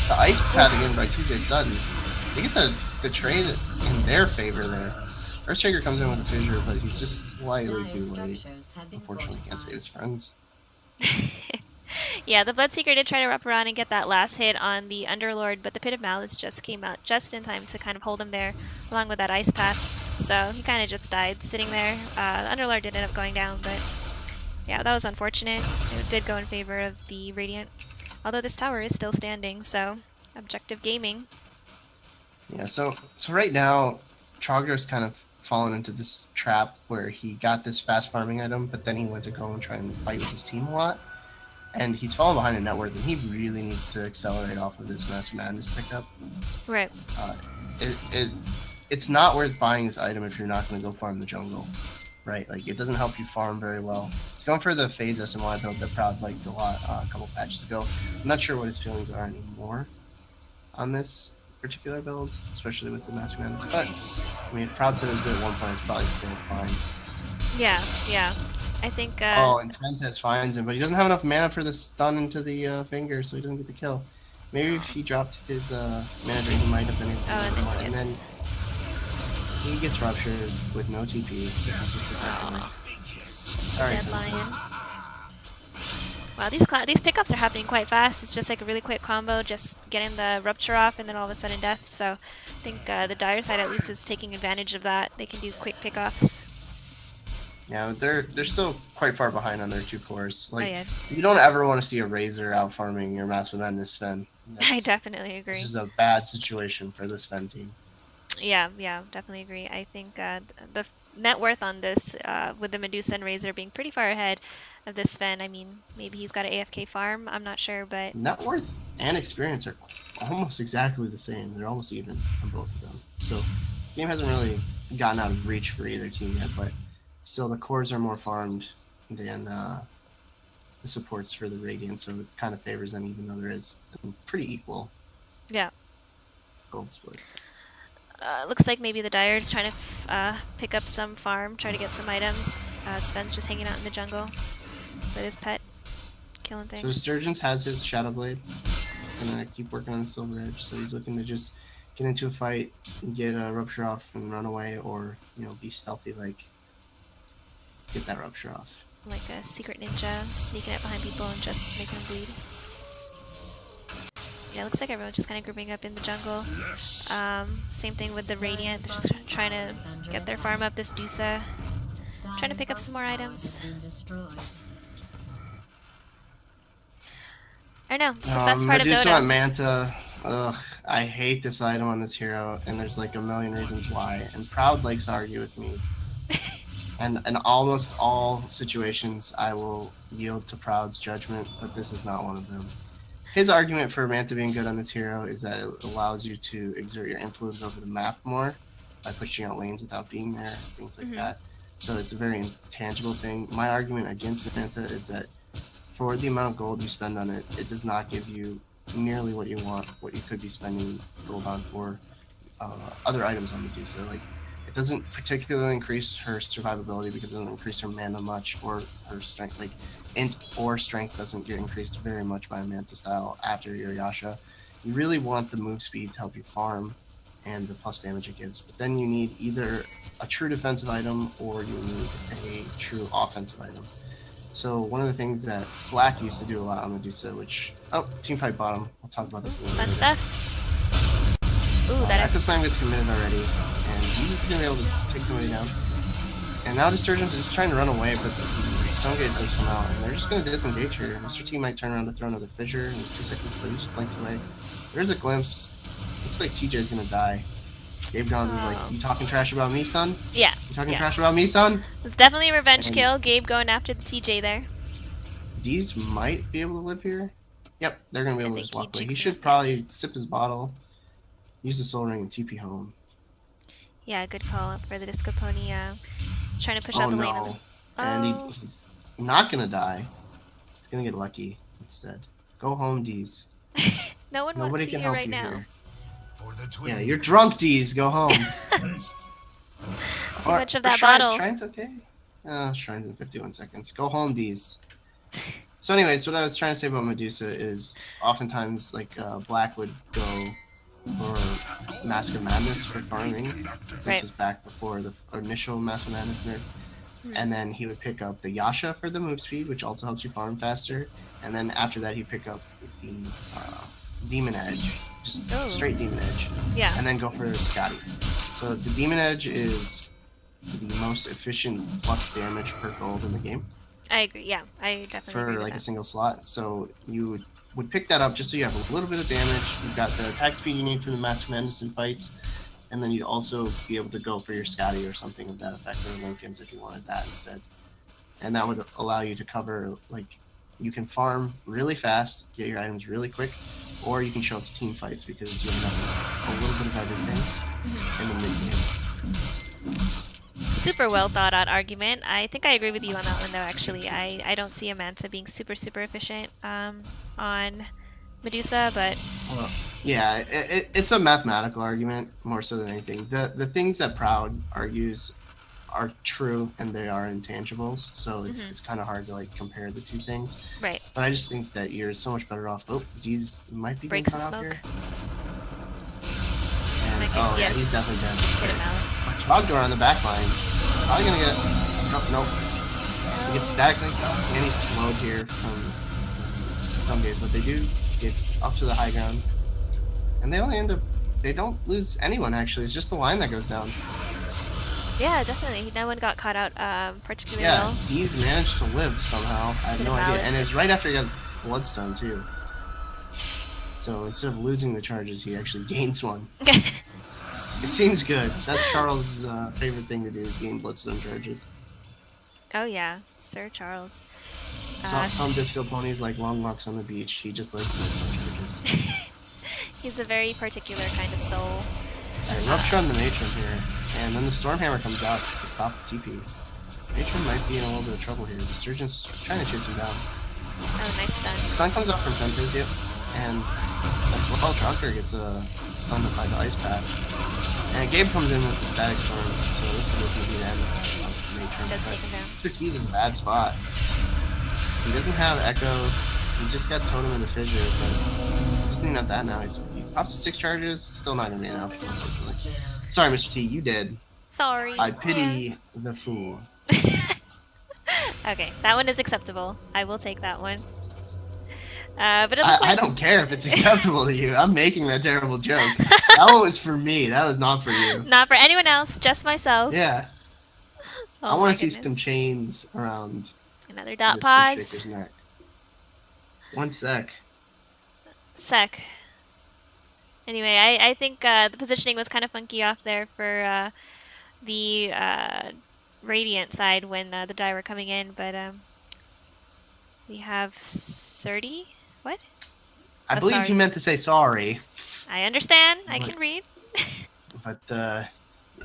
The ice pad again by TJ Sutton. They get the trade in their favor there. Earthshaker comes in with a fissure, but he's just slightly too late. structures have been Unfortunately, can't save his fortified. friends. Yeah, the Bloodseeker did try to wrap around and get that last hit on the Underlord, but the Pit of Malice just came out just in time to kind of hold him there, along with that Ice Path. So he kind of just died sitting there. The Underlord did end up going down, but yeah, that was unfortunate. It did go in favor of the Radiant. Although this tower is still standing, so objective gaming. Yeah, so right now, Trogger's kind of fallen into this trap where he got this fast farming item, but then he went to go and try and fight with his team a lot. And he's fallen behind in net worth, and he really needs to accelerate off of this Master Madness pickup. Right. It's not worth buying this item if you're not going to go farm the jungle, right? Like, it doesn't help you farm very well. It's going for the phase SMY build that Proud liked a lot a couple patches ago. I'm not sure what his feelings are anymore on this particular build, especially with the Master Madness. But, I mean, if Proud said it was good at one point, it's probably still fine. Yeah, yeah. I think. Oh, and Fentez finds him, but he doesn't have enough mana for the stun into the finger, so he doesn't get the kill. Maybe if he dropped his mana drain, he might have been able to and get more. then And then he gets ruptured with no TP, so he's just attacking. Sorry, Dead Fentez. Lion. Wow, these pickups are happening quite fast. It's just like a really quick combo, just getting the rupture off, and then all of a sudden death. So I think the Dire side at least is taking advantage of that. They can do quick pickoffs. Yeah, they're still quite far behind on their two cores. Like, yeah. You don't ever want to see a Razor out farming your Master Madness Sven. I definitely agree. This is a bad situation for the Sven team. Yeah, definitely agree. I think the net worth on this, with the Medusa and Razor being pretty far ahead of this Sven, I mean, maybe he's got an AFK farm, I'm not sure, but... Net worth and experience are almost exactly the same. They're almost even on both of them. So, the game hasn't really gotten out of reach for either team yet, but still the cores are more farmed than the supports for the Radiant, so it kind of favors them, even though there is a pretty equal gold split. Looks like maybe the Dire's trying to pick up some farm, try to get some items. Sven's just hanging out in the jungle with his pet, killing things. So Sturgeons has his Shadow Blade. Gonna keep working on the Silver Edge, so he's looking to just get into a fight and get a rupture off and run away, or be stealthy, like get that rupture off. Like a secret ninja, sneaking up behind people and just making them bleed. Yeah, it looks like everyone's just kind of grouping up in the jungle. Same thing with the Radiant. They're just trying to get their farm up. This Dusa trying to pick up some more items. I don't know. It's the best part of Medusa Dota. on Manta. Ugh, I hate this item on this hero, and there's like a million reasons why. And Proud likes to argue with me. And in almost all situations, I will yield to Proud's judgment, but this is not one of them. His argument for Manta being good on this hero is that it allows you to exert your influence over the map more by pushing out lanes without being there, things like that. So it's a very intangible thing. My argument against Manta is that for the amount of gold you spend on it, it does not give you nearly what you want, what you could be spending gold on for other items on Medusa. Like, it doesn't particularly increase her survivability because it doesn't increase her mana much, or her strength. Like, int or strength doesn't get increased very much by a Manta style after your Yasha. You really want the move speed to help you farm and the plus damage it gives. But then you need either a true defensive item or you need a true offensive item. So one of the things that Black used to do a lot on Medusa, which... Oh, teamfight bottom. We'll talk about this a little bit. Fun stuff. Ooh, that Echo Slam gets committed already, and he's going to be able to take somebody down. And now Disturgence is just trying to run away, but the Stone Gaze does come out, and they're just going to disengage her. Mr. T might turn around to throw another fissure in 2 seconds, but he just blinks away. There's a glimpse. Looks like TJ's going to die. Gabe Gons is like, you talking trash about me, son? Yeah. You talking trash about me, son? It's definitely a revenge kill. Gabe going after the TJ there. D's might be able to live here. Yep, they're going to be able to just walk away. He should it. probably sip his bottle, use the Soul Ring, and TP home. Yeah, good call up for the Disco Pony. He's trying to push out the lane. No. And he's not going to die. He's going to get lucky instead. Go home, D's. No one Nobody wants to can see you help right you now. here. Yeah, you're drunk, D's. Go home. Too much of that bottle. Shrine's okay. Shrine's in 51 seconds. Go home, D's. So anyways, what I was trying to say about Medusa is oftentimes, like, Black would go for Mask of Madness for farming. This was back before the initial Mask of Madness nerf. And then he would pick up the Yasha for the move speed, which also helps you farm faster. And then after that, he'd pick up the Demon Edge, just straight Demon Edge. Yeah. And then go for Scotty. So the Demon Edge is the most efficient plus damage per gold in the game. I agree. Yeah, I definitely agree For with like that. a single slot. So you would pick that up just so you have a little bit of damage. You've got the attack speed you need for the Mask of Madness in fights. And then you'd also be able to go for your Scotty or something of that effect, or Lincoln's if you wanted that instead. And that would allow you to cover, like, you can farm really fast, get your items really quick, or you can show up to team fights because you have a little bit of everything in the mid-game. Super well thought out argument. I think I agree with you on that one though, actually. I don't see a Manta being super efficient on Medusa, but Well, yeah, it's a mathematical argument more so than anything. The things that Proud argues are true and they are intangibles, so it's kind of hard to like compare the two things. right. But I just think that you're so much better off. Oh, these might be Breaks getting the cut off smoke. here. And, oh yeah, he's definitely dead. Hit a mouse. Trogdor on the back line. Probably gonna get. Oh, nope. He gets static linked up, and he's slowed here from Stone Gaze, but they do get up to the high ground. And they only end up. They don't lose anyone actually. It's just the line that goes down. Yeah, definitely. No one got caught out particularly Yeah, well. he's managed to live somehow. I have no idea. And it's right after he got Bloodstone too. So instead of losing the charges, he actually gains one. It seems good. That's Charles' favorite thing to do is gain Bloodstone charges. Oh yeah, Sir Charles. Some disco ponies like long walks on the beach. He just likes Bloodstone charges. He's a very particular kind of soul. Alright, Rupture on the Matron here. And then the Stormhammer comes out to stop the TP. Matron might be in a little bit of trouble here. The Sturgeon's trying to chase him down. Oh, nice stun. Stun comes out from Tempest, yep. And as well, Trogdor gets stunned by the Ice Pad. And Gabe comes in with the Static Storm, so this is looking to be the end of Matron. Does take him down. Mr. T's in a bad spot. He doesn't have Echo. He's just got Totem and the Fissure, but he doesn't even have that now. He pops 6 charges, still not gonna be enough, unfortunately. Sorry, Mr. T, you did. Sorry. I pity the fool. Okay, that one is acceptable. I will take that one. But it looked I like... don't care if it's acceptable to you. I'm making that terrible joke. That one was for me. That was not for you. Not for anyone else, just myself. Yeah. Oh I want my to see goodness. some chains around Another dot Mr. pause. Shaker's neck. One sec. Sec. Anyway, I think the positioning was kind of funky off there for the Radiant side when the die were coming in, but we have Surdy? What? I Oh, believe sorry. you meant to say sorry, I understand. I What? can read. but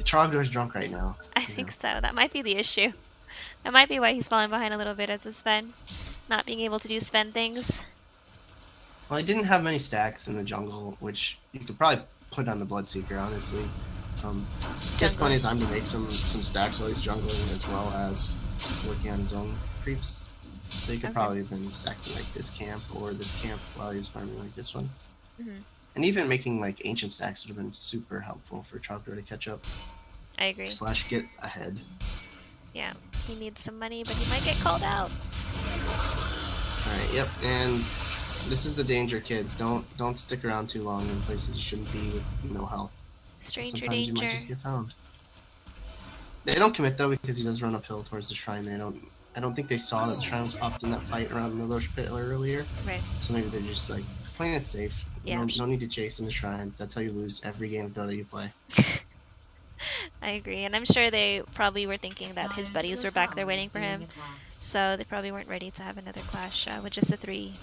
Trogdor's drunk right now. I think so. That might be the issue. That might be why he's falling behind a little bit as a Sven. Not being able to do Sven things. Well, he didn't have many stacks in the jungle, which you could probably put on the Bloodseeker, honestly. Just plenty of time to make some stacks while he's jungling, as well as working on his own creeps. They could Okay. probably have been stacking like this camp or this camp while he's farming like this one. Mhm. And even making like ancient stacks would have been super helpful for Trogdor to catch up I agree. / get ahead. Yeah, he needs some money, but he might get called out. Alright, yep, and this is the danger, kids. Don't stick around too long in places you shouldn't be with no health. Stranger Sometimes you danger. might just get found. They don't commit though because he does run uphill towards the shrine. I don't think they saw that the shrine was popped in that fight around Milosh Pit earlier. Right. So maybe they're just like playing it safe. Yeah. No need to chase in the shrines. That's how you lose every game of Dota you play. I agree, and I'm sure they probably were thinking that his buddies were back there waiting for him, so they probably weren't ready to have another clash with just the 3,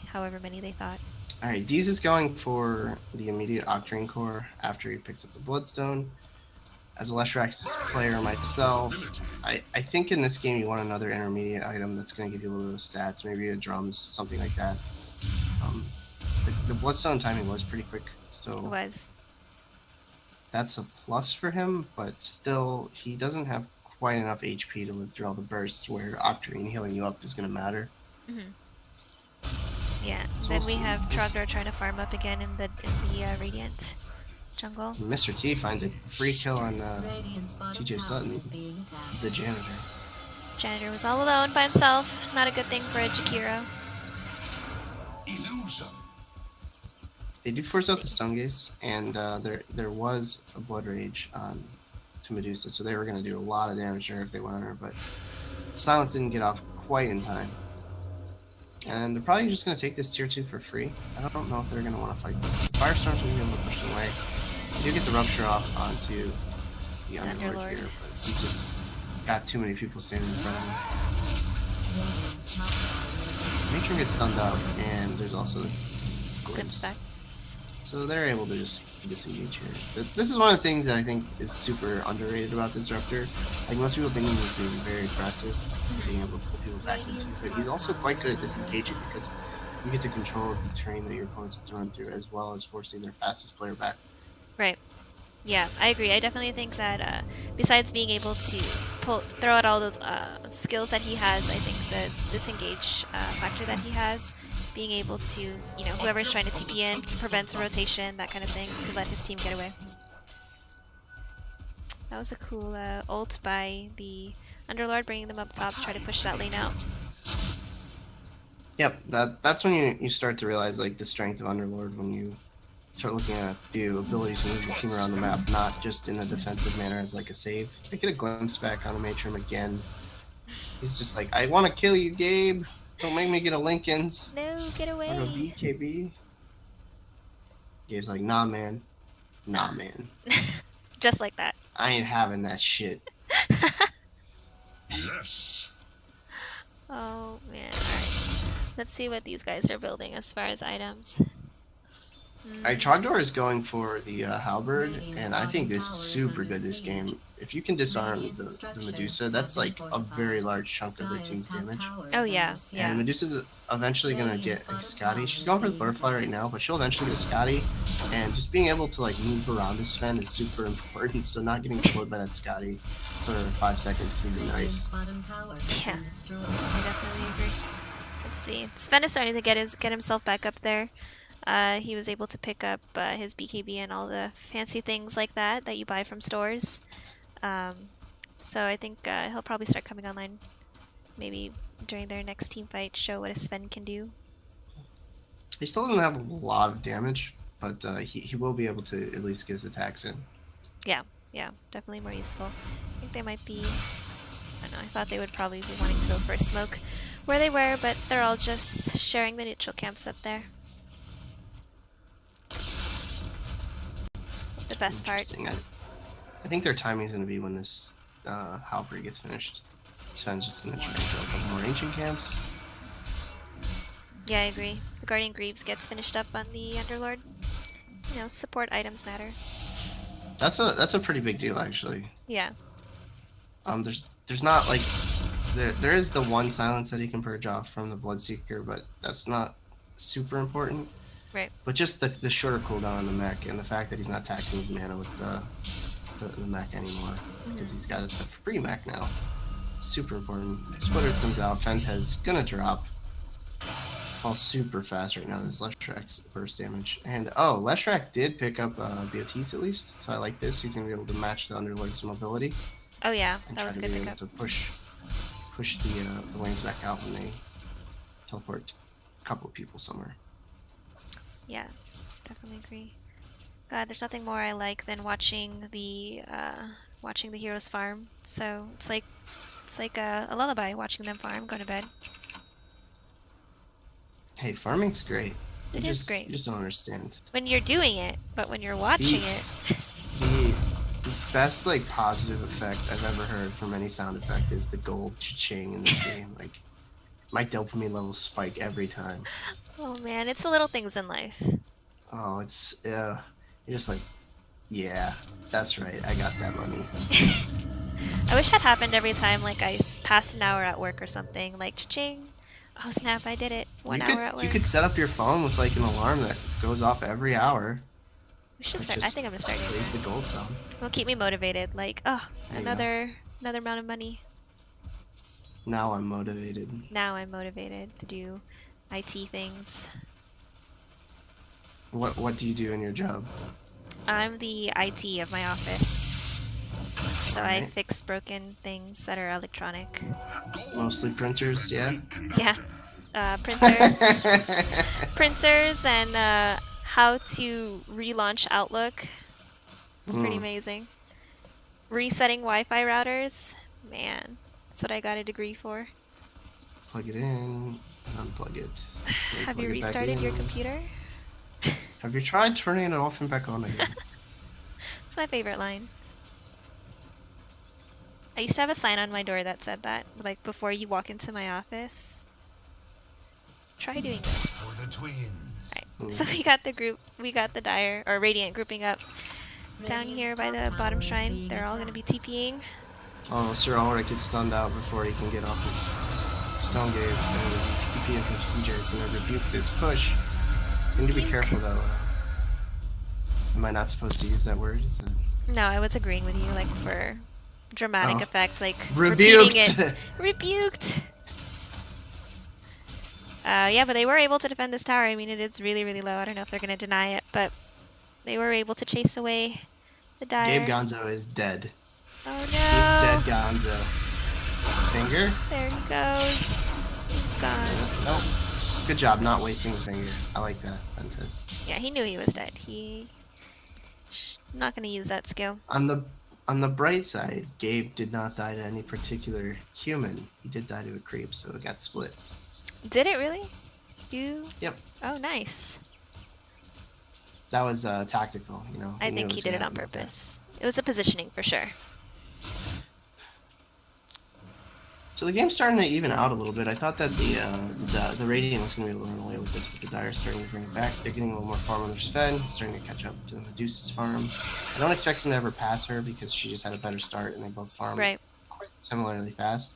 however many they thought. Alright, Deez is going for the immediate Octarine Core after he picks up the Bloodstone. As a Leshrax player myself, I think in this game you want another intermediate item that's going to give you a little bit of stats, maybe a drums, something like that. The Bloodstone timing was pretty quick, It so was. that's a plus for him, but still, he doesn't have quite enough HP to live through all the bursts where Octarine healing you up is going to matter. Yeah. So Then we'll we see. have Trogdor trying to farm up again in the Radiant jungle. Mr. T finds a free kill on Radiant's bottom TJ tower Sutton, is being attacked. the janitor. Janitor was all alone by himself. Not a good thing for a Jakiro. Illusion. They do force out the stun gaze, and there was a blood rage on to Medusa, so they were going to do a lot of damage to her if they went on her, but Silence didn't get off quite in time. And they're probably just going to take this tier 2 for free. I don't know if they're going to want to fight this. Firestorm's going to be able to push them away. You do get the Rupture off onto the Underlord here, but he just got too many people standing in front of him. Matron gets stunned up, and there's also Glimpse back. So they're able to just disengage here. This is one of the things that I think is super underrated about Disruptor. Like, most people think he's being very aggressive, being able to pull people back into it, but he's also quite good at disengaging because you get to control the terrain that your opponents have to run through, as well as forcing their fastest player back. Right. Yeah, I agree. I definitely think that besides being able to throw out all those skills that he has, I think the disengage factor that he has, being able to, you know, whoever's trying to TP in, prevents a rotation, that kind of thing, to let his team get away. That was a cool ult by the Underlord, bringing them up top to try to push that lane out. Yep, that's when you start to realize, like, the strength of Underlord, when you start looking at the ability to move the team around the map, not just in a defensive manner as like a save. They get a glimpse back on the Matron again. He's just like, I want to kill you, Gabe. Don't make me get a Lincoln's. No, get away. Or a BKB. Gabe's like, nah, man. Nah, man. Just like that. I ain't having that shit. Yes. Oh, man. Alright. Let's see what these guys are building as far as items. Alright, Trogdor is going for the Halberd, and I think this is super good this game. If you can disarm the Medusa, that's like a very large chunk of their team's damage. Oh yeah, yeah. And Medusa's eventually going to get a Scotty. She's going for the Butterfly right now, but she'll eventually get a Scotty. And just being able to like move around this Sven is super important, so not getting slowed by that Scotty for 5 seconds would be nice. Yeah, I definitely agree. Let's see. Sven is starting to get himself back up there. He was able to pick up his BKB and all the fancy things like that you buy from stores. So I think he'll probably start coming online maybe during their next team fight, show what a Sven can do. He still doesn't have a lot of damage, but he will be able to at least get his attacks in. Yeah, definitely more useful. I think they might be... I don't know, I thought they would probably be wanting to go for a smoke where they were, but they're all just sharing the neutral camps up there. The best part. I think their timing is going to be when this Halberd gets finished. Sven's just going to try and kill a couple more ancient camps. Yeah, I agree. The Guardian Greaves gets finished up on the Underlord. You know, support items matter. That's a pretty big deal, actually. Yeah. There's not like there is the one silence that he can purge off from the Bloodseeker, but that's not super important. Right. But just the shorter cooldown on the mech and the fact that he's not taxing his mana with the mech anymore, because he's got a free mech now. Super important. Splitter comes out, Fentez gonna drop. Falls super fast right now, this Leshrack's burst damage. And oh, Leshrack did pick up BOTs at least, so I like this. He's gonna be able to match the Underlord's mobility. Oh yeah, that was a good pickup. To push the lanes back out when they teleport a couple of people somewhere. Yeah, definitely agree. God, there's nothing more I like than watching the heroes farm. So it's like a lullaby watching them farm, go to bed. Hey, farming's great. It is great. You just don't understand. When you're doing it, but when you're watching it. The best like positive effect I've ever heard from any sound effect is the gold cha-ching in this game. Like, my dopamine levels spike every time. Oh man, it's the little things in life. Oh, it's you're just like, yeah, that's right, I got that money. I wish that happened every time like I passed an hour at work or something. Like, cha-ching. Oh snap, I did it. 1 hour at work. You could set up your phone with like an alarm that goes off every hour. We should start. I think I'm gonna start doing Raise that. the gold sound. It'll keep me motivated. Like, oh, another amount of money. Now I'm motivated. Now I'm motivated to do IT things. What do you do in your job? I'm the IT of my office. So I Alright. fix broken things that are electronic. Mostly printers, yeah. Yeah. Printers and how to relaunch Outlook. It's pretty Hmm. amazing. Resetting Wi-Fi routers. Man, that's what I got a degree for. Plug it in, unplug it. Then Have plug you it back restarted your in. computer? Have you tried turning it off and back on again? It's my favorite line. I used to have a sign on my door that said that, like before you walk into my office. Try doing this. Alright, so we got the group, we got the Dire, or Radiant grouping up down Radiant's here by top the bottom tower is shrine. being They're all going to be attacked. TPing. Oh, Sir Ulrich gets stunned out before he can get off his stone gaze, and the TP from TJ is going to rebuke this push. You need to be Rebuke. careful though. Am I not supposed to use that word? Is it... No, I was agreeing with you, like for dramatic Oh. effect, like Rebuked! repeating it. Rebuked! Yeah, but they were able to defend this tower. I mean, it is really, really low. I don't know if they're going to deny it, but they were able to chase away the Dire. Gabe Gonzo is dead. Oh He's dead, no! Gonzo. Finger? There he goes. He's gone. Nope. Good job not wasting the finger. I like that. Fantastic. Yeah, he knew he was dead. I'm not going to use that skill. On the bright side, Gabe did not die to any particular human. He did die to a creep, so it got split. Did it really? You? Yep. Oh, nice. That was tactical, you know. I knew think it he was did gonna it on happen like that. purpose. It was a positioning for sure. So the game's starting to even out a little bit. I thought that the Radiant was going to be able to run away with this, but the Dire is starting to bring it back. They're getting a little more farm on their Sven. He's starting to catch up to the Medusa's farm. I don't expect him to ever pass her because she just had a better start and they both farm Right. quite similarly fast.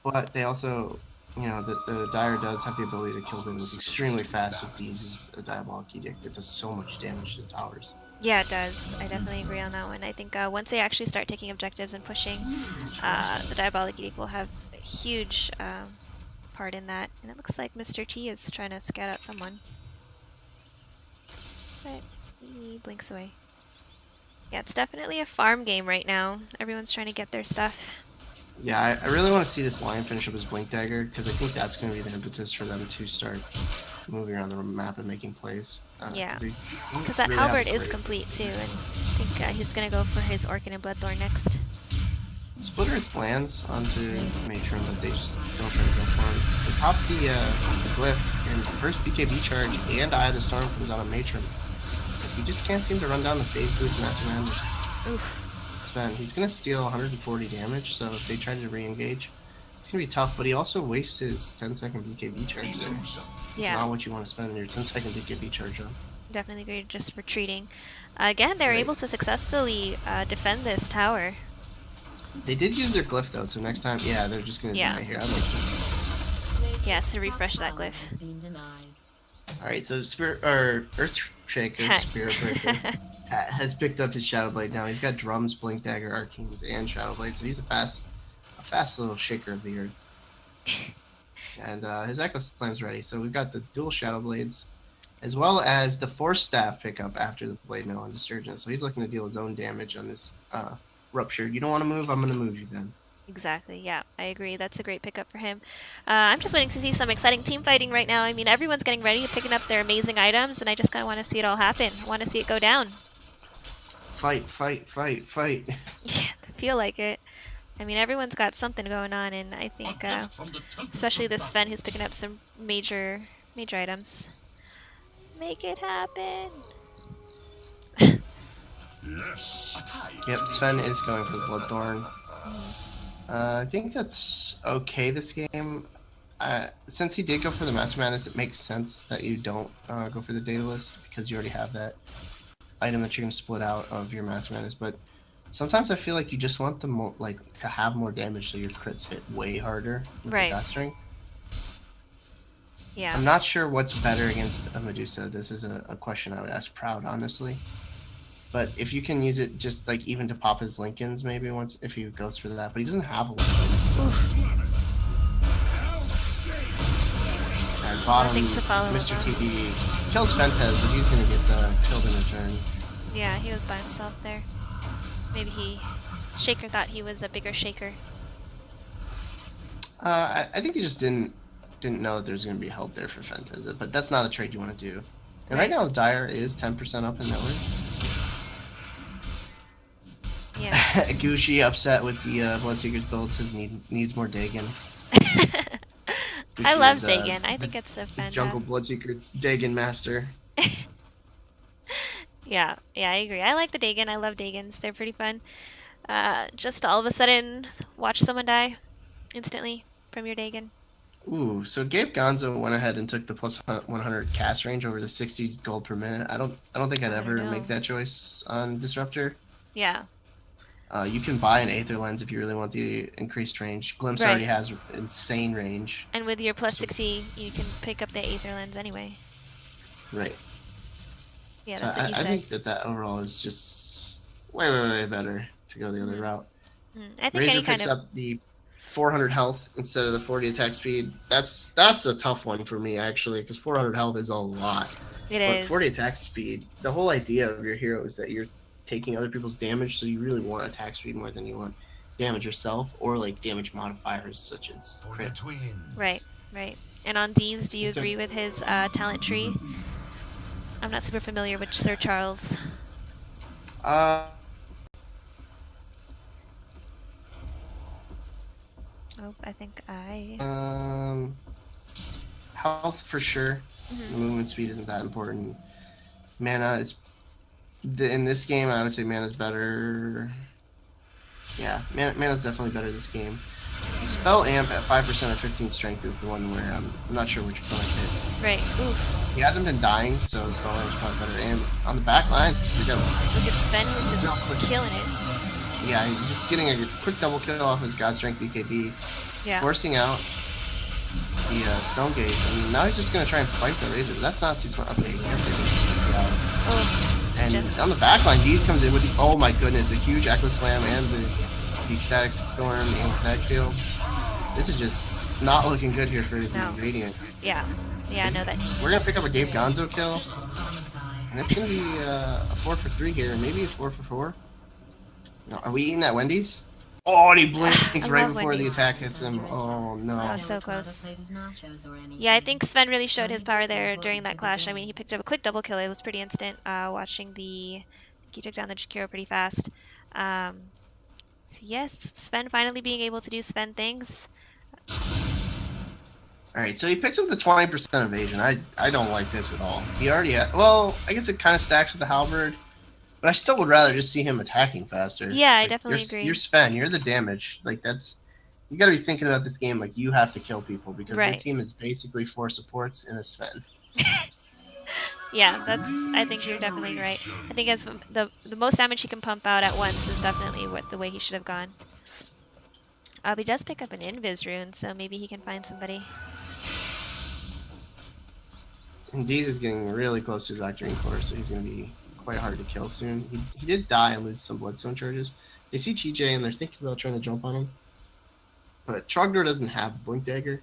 But they also, you know, the Dire does have the ability to kill them extremely fast with Dee's Diabolic Edict. It does so much damage to the towers. Yeah, it does. I definitely agree on that one. I think once they actually start taking objectives and pushing, the Diabolic Edict will have a huge part in that. And it looks like Mr. T is trying to scout out someone. But he blinks away. Yeah, it's definitely a farm game right now. Everyone's trying to get their stuff. Yeah, I really want to see this Lion finish up his Blink Dagger because I think that's going to be the impetus for them to start moving around the map and making plays. Yeah, they because that really have halberd a is play. complete too, and I think he's gonna go for his Orchid and Bloodthorn next. Split Earth lands onto Matron, but they just don't try to go for him. They pop the glyph, and first BKB charge and Eye of the Storm comes out on Matron. But he just can't seem to run down the Phase Boots Master Madness. Oof. Sven, he's gonna steal 140 damage, so if they try to re-engage, it's gonna be tough, but he also wastes his 10-second BKB charge there. It's Yeah. not what you want to spend your 10-second BKB charge on. Definitely agree, just retreating. Again, they're Right. able to successfully defend this tower. They did use their glyph though, so next time, yeah, they're just gonna Yeah. deny here. I like this. Yeah, so Top refresh that tower glyph. has been denied. Alright, so Spirit or Earthshaker, Spirit Breaker, has picked up his Shadow Blade now. He's got Drums, Blink Dagger, Arcanes, and Shadow Blade, so he's a fast little shaker of the earth. And his Echo Slam's ready, so we've got the dual Shadow Blades, as well as the Force Staff pickup after the Blade Mill on Disturgent. So he's looking to deal his own damage on this Rupture. You don't want to move? I'm going to move you then. Exactly, yeah, I agree. That's a great pickup for him. I'm just waiting to see some exciting team fighting right now. I mean, everyone's getting ready, picking up their amazing items, and I just kind of want to see it all happen. I want to see it go down. Fight, fight, fight, fight. Yeah, I feel like it. I mean, everyone's got something going on, and I think, especially this Sven who's picking up some major items. Make it happen. Yep, Sven is going for the Bloodthorn. I think that's okay this game. Since he did go for the Master Madness, it makes sense that you don't go for the Daedalus because you already have that item that you're going to split out of your Master Madness. But sometimes I feel like you just want them to have more damage so your crits hit way harder with Right. the God Strength. Yeah. I'm not sure what's better against a Medusa. This is a question I would ask Proud, honestly. But if you can use it just like even to pop his Lincolns maybe once if he goes for that, but he doesn't have a Lincoln. Oof. And bottom, Nothing to follow Mr. up on. TB kills Fentez, but he's gonna get killed in return. Yeah, he was by himself there. Maybe he Shaker thought he was a bigger shaker. I think he just didn't know that there's going to be help there for Fenteza, but that's not a trade you want to do. And right now, the Dire is 10% up in network. Yeah. Gucci upset with the Bloodseeker's build, says needs more Dagon. I love is, Dagon. I think it's a the fantastic. Jungle Bloodseeker Dagon master. Yeah, I agree. I like the Dagon. I love Dagons. They're pretty fun. Just all of a sudden, watch someone die instantly from your Dagon. Ooh, so Gabe Gonzo went ahead and took the plus 100 cast range over the 60 gold per minute. I don't think I'd ever make that choice on Disruptor. Yeah. You can buy an Aether Lens if you really want the increased range. Glimpse already has insane range. And with your plus 60, you can pick up the Aether Lens anyway. Right. Yeah, so that's what he said. I think that overall is just way better to go the other route. I think Razor any kind picks of... up the 400 health instead of the 40 attack speed. That's a tough one for me, actually, because 400 health is a lot. It is. 40 attack speed, the whole idea of your hero is that you're taking other people's damage, so you really want attack speed more than you want damage yourself or like damage modifiers such as crit. Right. And on D's, do you agree with his talent tree? I'm not super familiar with Sir Charles. Oh, I think health for sure. The movement speed isn't that important. Mana is in this game. I would say mana's better. Yeah, mana's definitely better this game. Spell amp at 5% or 15 strength is the one where I'm not sure which one I hit. Right. Oof. He hasn't been dying, so the spell amp is probably better. And on the back line, look at Sven. He's just killing it. Yeah, he's just getting a quick double kill off his God Strength BKB. Yeah. Forcing out the Stone Gaze. And now he's just going to try and fight the Razor. That's not too smart. Okay, and on the back line, Deez comes in with the, oh my goodness, a huge Echo Slam and the Static Storm and Kinetic Field. This is just not looking good here for the Radiant. Yeah, I know that. We're going to pick up a Gabe Gonzo kill. And it's going to be a 4 for 3 here, maybe a 4 for 4. No, are we eating at Wendy's? Oh, and he blinks right before the attack hits him. Oh, no. That was so close. Yeah, I think Sven really showed his power there during that clash. I mean, he picked up a quick double kill. It was pretty instant. Watching he took down the Jakiro pretty fast. So yes, Sven finally being able to do Sven things. Alright, so he picks up the 20% evasion. I don't like this at all. He already had... Well, I guess it kind of stacks with the Halberd. But I still would rather just see him attacking faster. Yeah, I definitely agree. You're Sven. You're the damage. Like, that's... You gotta be thinking about this game like you have to kill people because your team is basically 4 supports and a Sven. Yeah, I think you're definitely right. I think as the most damage he can pump out at once is definitely the way he should have gone. He does pick up an Invis rune, so maybe he can find somebody. And Deez is getting really close to his Octarine Core, so he's gonna be quite hard to kill soon. He did die and lose some Bloodstone charges. They see TJ and they're thinking about trying to jump on him. But Trogdor doesn't have Blink Dagger.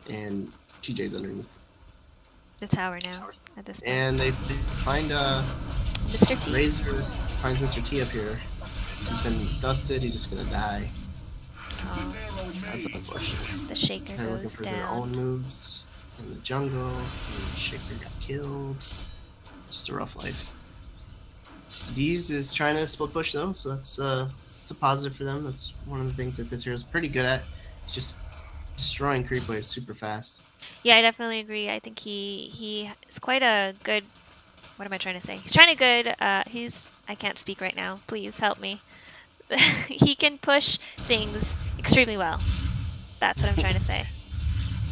And TJ's underneath the tower now at this point. And they find Mr. T. Razor finds Mr. T up here. He's been dusted, he's just gonna die. Oh. That's unfortunate. The Shaker They're looking goes for down. their own moves in the jungle, and the Shaker got killed. It's just a rough life. Deez is trying to split push though, so that's it's a positive for them. That's one of the things that this hero is pretty good at. It's just destroying creep waves super fast. Yeah, I definitely agree. I think he is quite a good... What am I trying to say? He's trying to good... I can't speak right now. Please help me. He can push things extremely well. That's what I'm trying to say.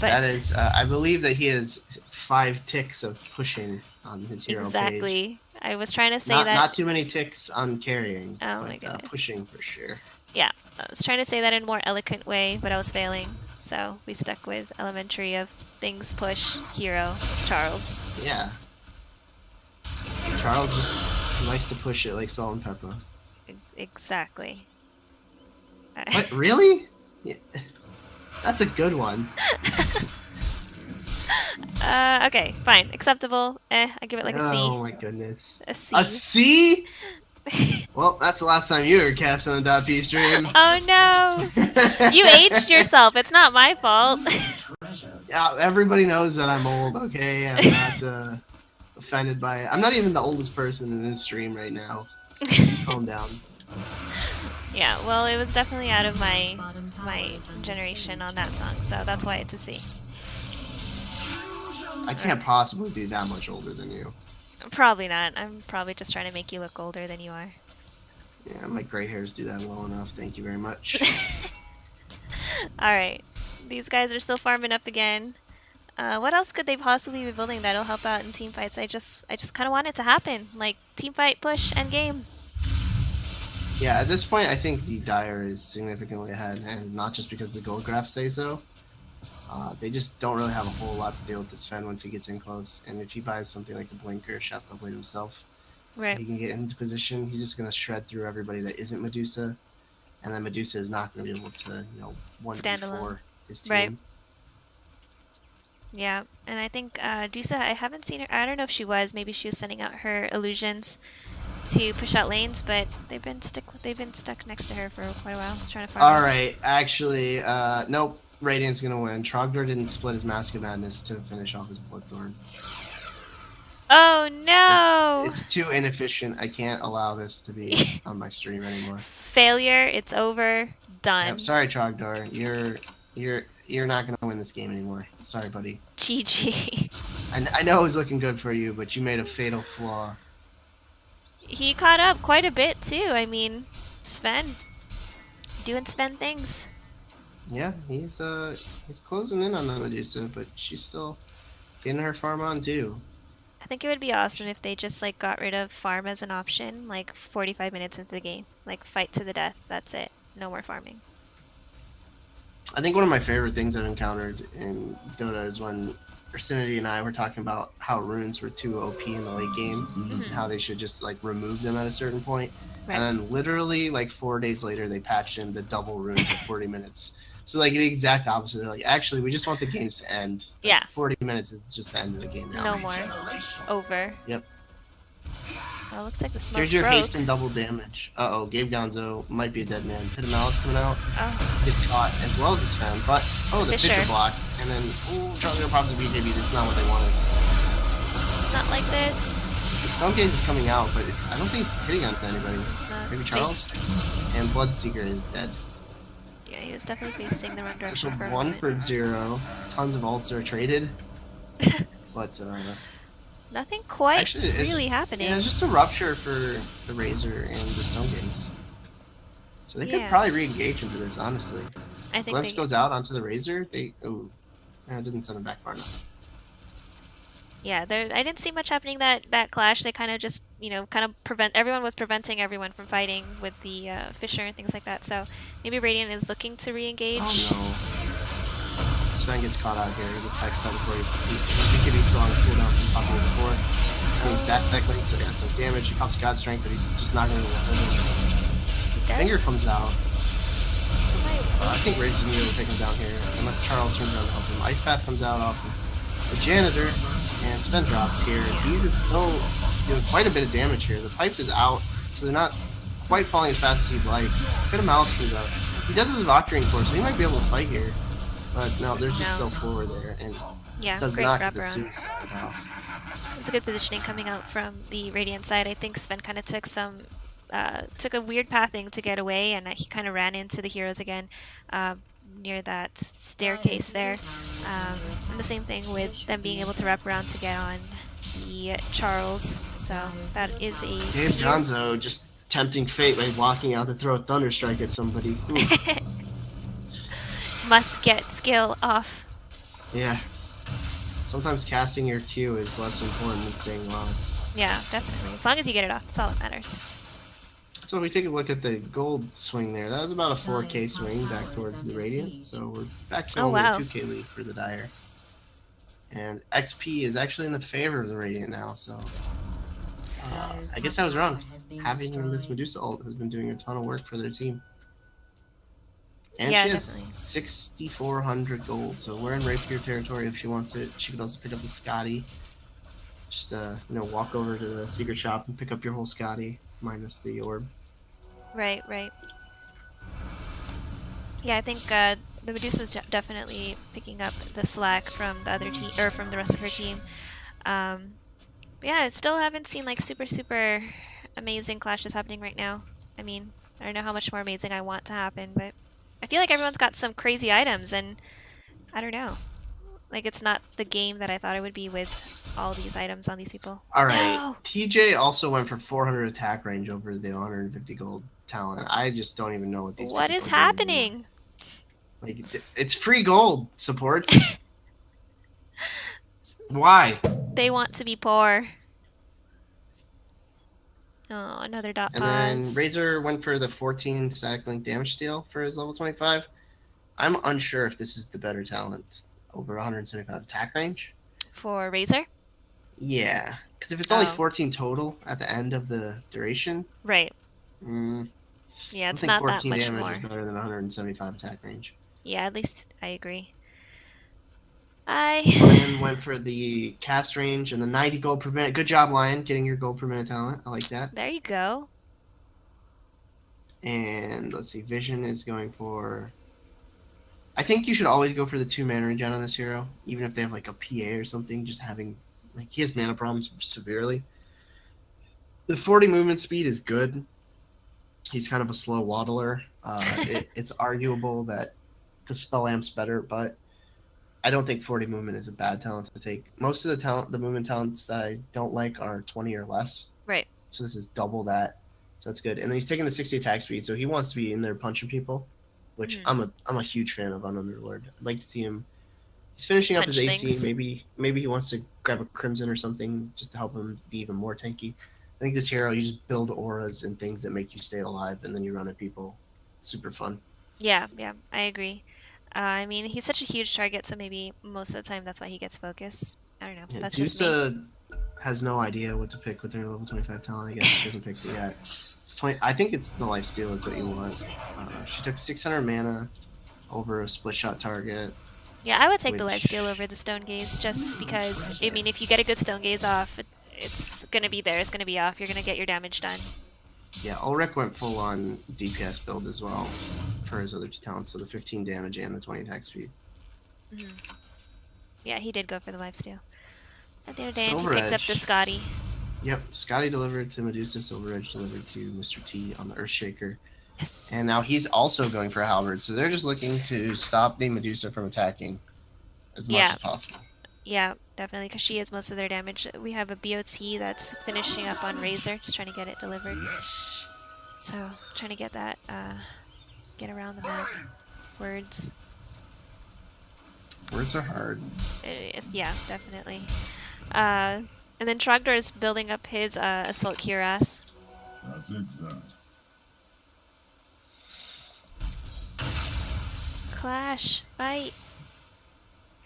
But that is... I believe that he has 5 ticks of pushing on his hero page. I was trying to say that... Not too many ticks on carrying. Oh my goodness. Pushing for sure. Yeah, I was trying to say that in a more eloquent way, but I was failing. So we stuck with elementary of things push, hero, Charles. Yeah. Charles just likes to push it like salt and pepper. Exactly. What, really? Yeah. That's a good one. Okay, fine. Acceptable. I give it like a C. Oh my goodness. A C. A C? Well, that's the last time you were cast on a .p stream. Oh no! You aged yourself. It's not my fault. Yeah, everybody knows that I'm old, okay? I'm not offended by it. I'm not even the oldest person in this stream right now. Calm down. Yeah, well, it was definitely out of my Bottom tower my is under generation siege. on that song, so that's why it's a C. I can't possibly be that much older than you. Probably not. I'm probably just trying to make you look older than you are. Yeah, my gray hairs do that well enough. Thank you very much. Alright. These guys are still farming up again. What else could they possibly be building that'll help out in team fights? I just kind of want it to happen. Like, team fight, push, end game. Yeah, at this point, I think the Dire is significantly ahead, and not just because the gold graphs say so. They just don't really have a whole lot to deal with this Sven once he gets in close, and if he buys something like a Blinker or Shadow Blade himself, Right. he can get into position. He's just going to shred through everybody that isn't Medusa, and then Medusa is not going to be able to, Stand 1v4 alone. his team. Right. Yeah, and I think Dusa, I haven't seen her. I don't know if she was. Maybe she was sending out her illusions to push out lanes, but they've been stuck next to her for quite a while, trying to farm. All right, actually, nope. Radiant's gonna win. Trogdor didn't split his Mask of Madness to finish off his Bloodthorn. Oh no! It's too inefficient. I can't allow this to be on my stream anymore. Failure. It's over. Done. Yep, sorry, Trogdor. You're not gonna win this game anymore. Sorry, buddy. GG. I know it was looking good for you, but you made a fatal flaw. He caught up quite a bit too. I mean, Sven doing Sven things. Yeah, he's closing in on the Medusa, but she's still getting her farm on too. I think it would be awesome if they just like got rid of farm as an option, like 45 minutes into the game, like fight to the death. That's it. No more farming. I think one of my favorite things I've encountered in Dota is when Ursinity and I were talking about how runes were too OP in the late game, and how they should just like remove them at a certain point. Right. And then literally like 4 days later, they patched in the double runes for 40 minutes. So like the exact opposite. They're like, actually, we just want the games to end. Like, Yeah. 40 minutes is just the end of the game now. No more. Over. Yep. Well, looks like the smoke Here's your broke. haste and double damage. Uh-oh, Gabe Gonzo might be a dead man. Pit of Malice coming out. Oh, Gets caught, as well as his fan. But, oh, the Fisher. Fisher block. And then, ooh, Charlie pops the BJB. That's not what they wanted. not like this. The Stone Gaze is coming out, but I don't think it's hitting on anybody. It's not. Maybe It's Charles? And Bloodseeker is dead. Yeah, he was definitely facing the wrong Just direction for a a 1 moment. for 0. Tons of ults are traded. But, Nothing quite actually, it's- really happening. yeah, it's just a rupture for the Razor and the Stone Gaze. So they could Yeah. probably re-engage into this, honestly. I think Glimpse they, goes out onto the Razor. I didn't send him back far enough. yeah, I didn't see much happening that clash. They kind of just, everyone was preventing everyone from fighting with the Fisher and things like that. So maybe Radiant is looking to re-engage. Oh no. Sven gets caught out here. He gets hexed out before he could be still on cooldown from popping it before. He's getting stat technically, so he has no damage. He pops God Strength, but he's just not going to hold him. He does. Finger comes out. Might- I think Razor's going to be able to take him down here, unless Charles turns around to help him. Ice Path comes out off the Janitor, and Sven drops here. These is still doing quite a bit of damage here. The pipe is out, so they're not quite falling as fast as you'd like. Bit of Malice comes out. He does his Voctoring Core, so he might be able to fight here. But no, there's just No. still 4 there, and Yeah, does great not get the wraparound. suicide off. It's a good positioning coming out from the Radiant side. I think Sven kind of took took a weird pathing to get away, and he kind of ran into the heroes again near that staircase there. And the same thing with them being able to wrap around to get on the Charles. So that is a Dave tier. Gonzo just tempting fate by walking out to throw a Thunderstrike at somebody. Ooh. Must get skill off. Yeah. Sometimes casting your Q is less important than staying alive. Yeah, definitely. As long as you get it off, that's all that matters. So if we take a look at the gold swing there, that was about a 4k swing back towards the Radiant. So we're back to Oh, only wow. a 2k lead for the Dire. And XP is actually in the favor of the Radiant now, so I guess I was wrong. Having this Medusa ult has been doing a ton of work for their team. And Yeah, she has definitely. 6,400 gold, so we're in rapier territory if she wants it. She could also pick up the Scotty. Just walk over to the secret shop and pick up your whole Scotty minus the orb. Right, right. Yeah, I think the Medusa's definitely picking up the slack from the other team, or from the rest of her team. But yeah, I still haven't seen like super amazing clashes happening right now. I mean, I don't know how much more amazing I want to happen, but I feel like everyone's got some crazy items, and I don't know. Like it's not the game that I thought it would be with all these items on these people. All right. No! TJ also went for 400 attack range over the 150 gold talent. I just don't even know what these What people is are doing anymore. happening? Like, it's free gold supports. Why? They want to be poor. Oh, another dot And then pause. Razor went for the 14 static link damage steal for his level 25. I'm unsure if this is the better talent over 175 attack range. For Razor? Yeah, because if it's only Oh. 14 total at the end of the duration, Right. I Yeah, it's think not 14 that much damage more. is better than 175 attack range. Yeah, at least I agree. Lion went for the cast range and the 90 gold per minute. Good job, Lion, getting your gold per minute talent. I like that. There you go. And let's see, Vision is going for... I think you should always go for the 2 mana regen on this hero, even if they have like a PA or something, just having... Like, he has mana problems severely. The 40 movement speed is good. He's kind of a slow waddler. It's arguable that the spell amp's better, but I don't think 40 movement is a bad talent to take. Most of the movement talents that I don't like are 20 or less. Right. So this is double that. So that's good. And then he's taking the 60 attack speed, so he wants to be in there punching people, which I'm a huge fan of on Underlord. I'd like to see him. He's finishing up his Punch AC. things. Maybe he wants to grab a Crimson or something just to help him be even more tanky. I think this hero, you just build auras and things that make you stay alive, and then you run at people. Super fun. Yeah, I agree. I mean, he's such a huge target, so maybe most of the time that's why he gets focus. I don't know. Yeah, That's just me. Dusa has no idea what to pick with her level 25 talent. I guess she doesn't pick it yet. 20, I think it's the lifesteal is what you want. She took 600 mana over a split shot target. Yeah, I would take the which- lifesteal over the Stone Gaze just because, I mean, if you get a good Stone Gaze off, it's going to be there, it's going to be off, you're going to get your damage done. Yeah, Ulrich went full on DPS build as well for his other 2 talents, so the 15 damage and the 20 attack speed. Yeah, he did go for the lifesteal. At the end of the day, he Silver picked up Edge. the Scotty. Yep, Scotty delivered to Medusa, Silver Edge delivered to Mr. T on the Earthshaker. Yes. And now he's also going for a Halberd, so they're just looking to stop the Medusa from attacking as much Yeah. as possible. Yeah, definitely, because she is most of their damage. We have a BOT that's finishing up on Razor, just trying to get it delivered. So, trying to get that, get around the map. Words. Words are hard. Yeah, definitely. And then Trogdor is building up his Assault Cuirass. That's exact. Clash, fight.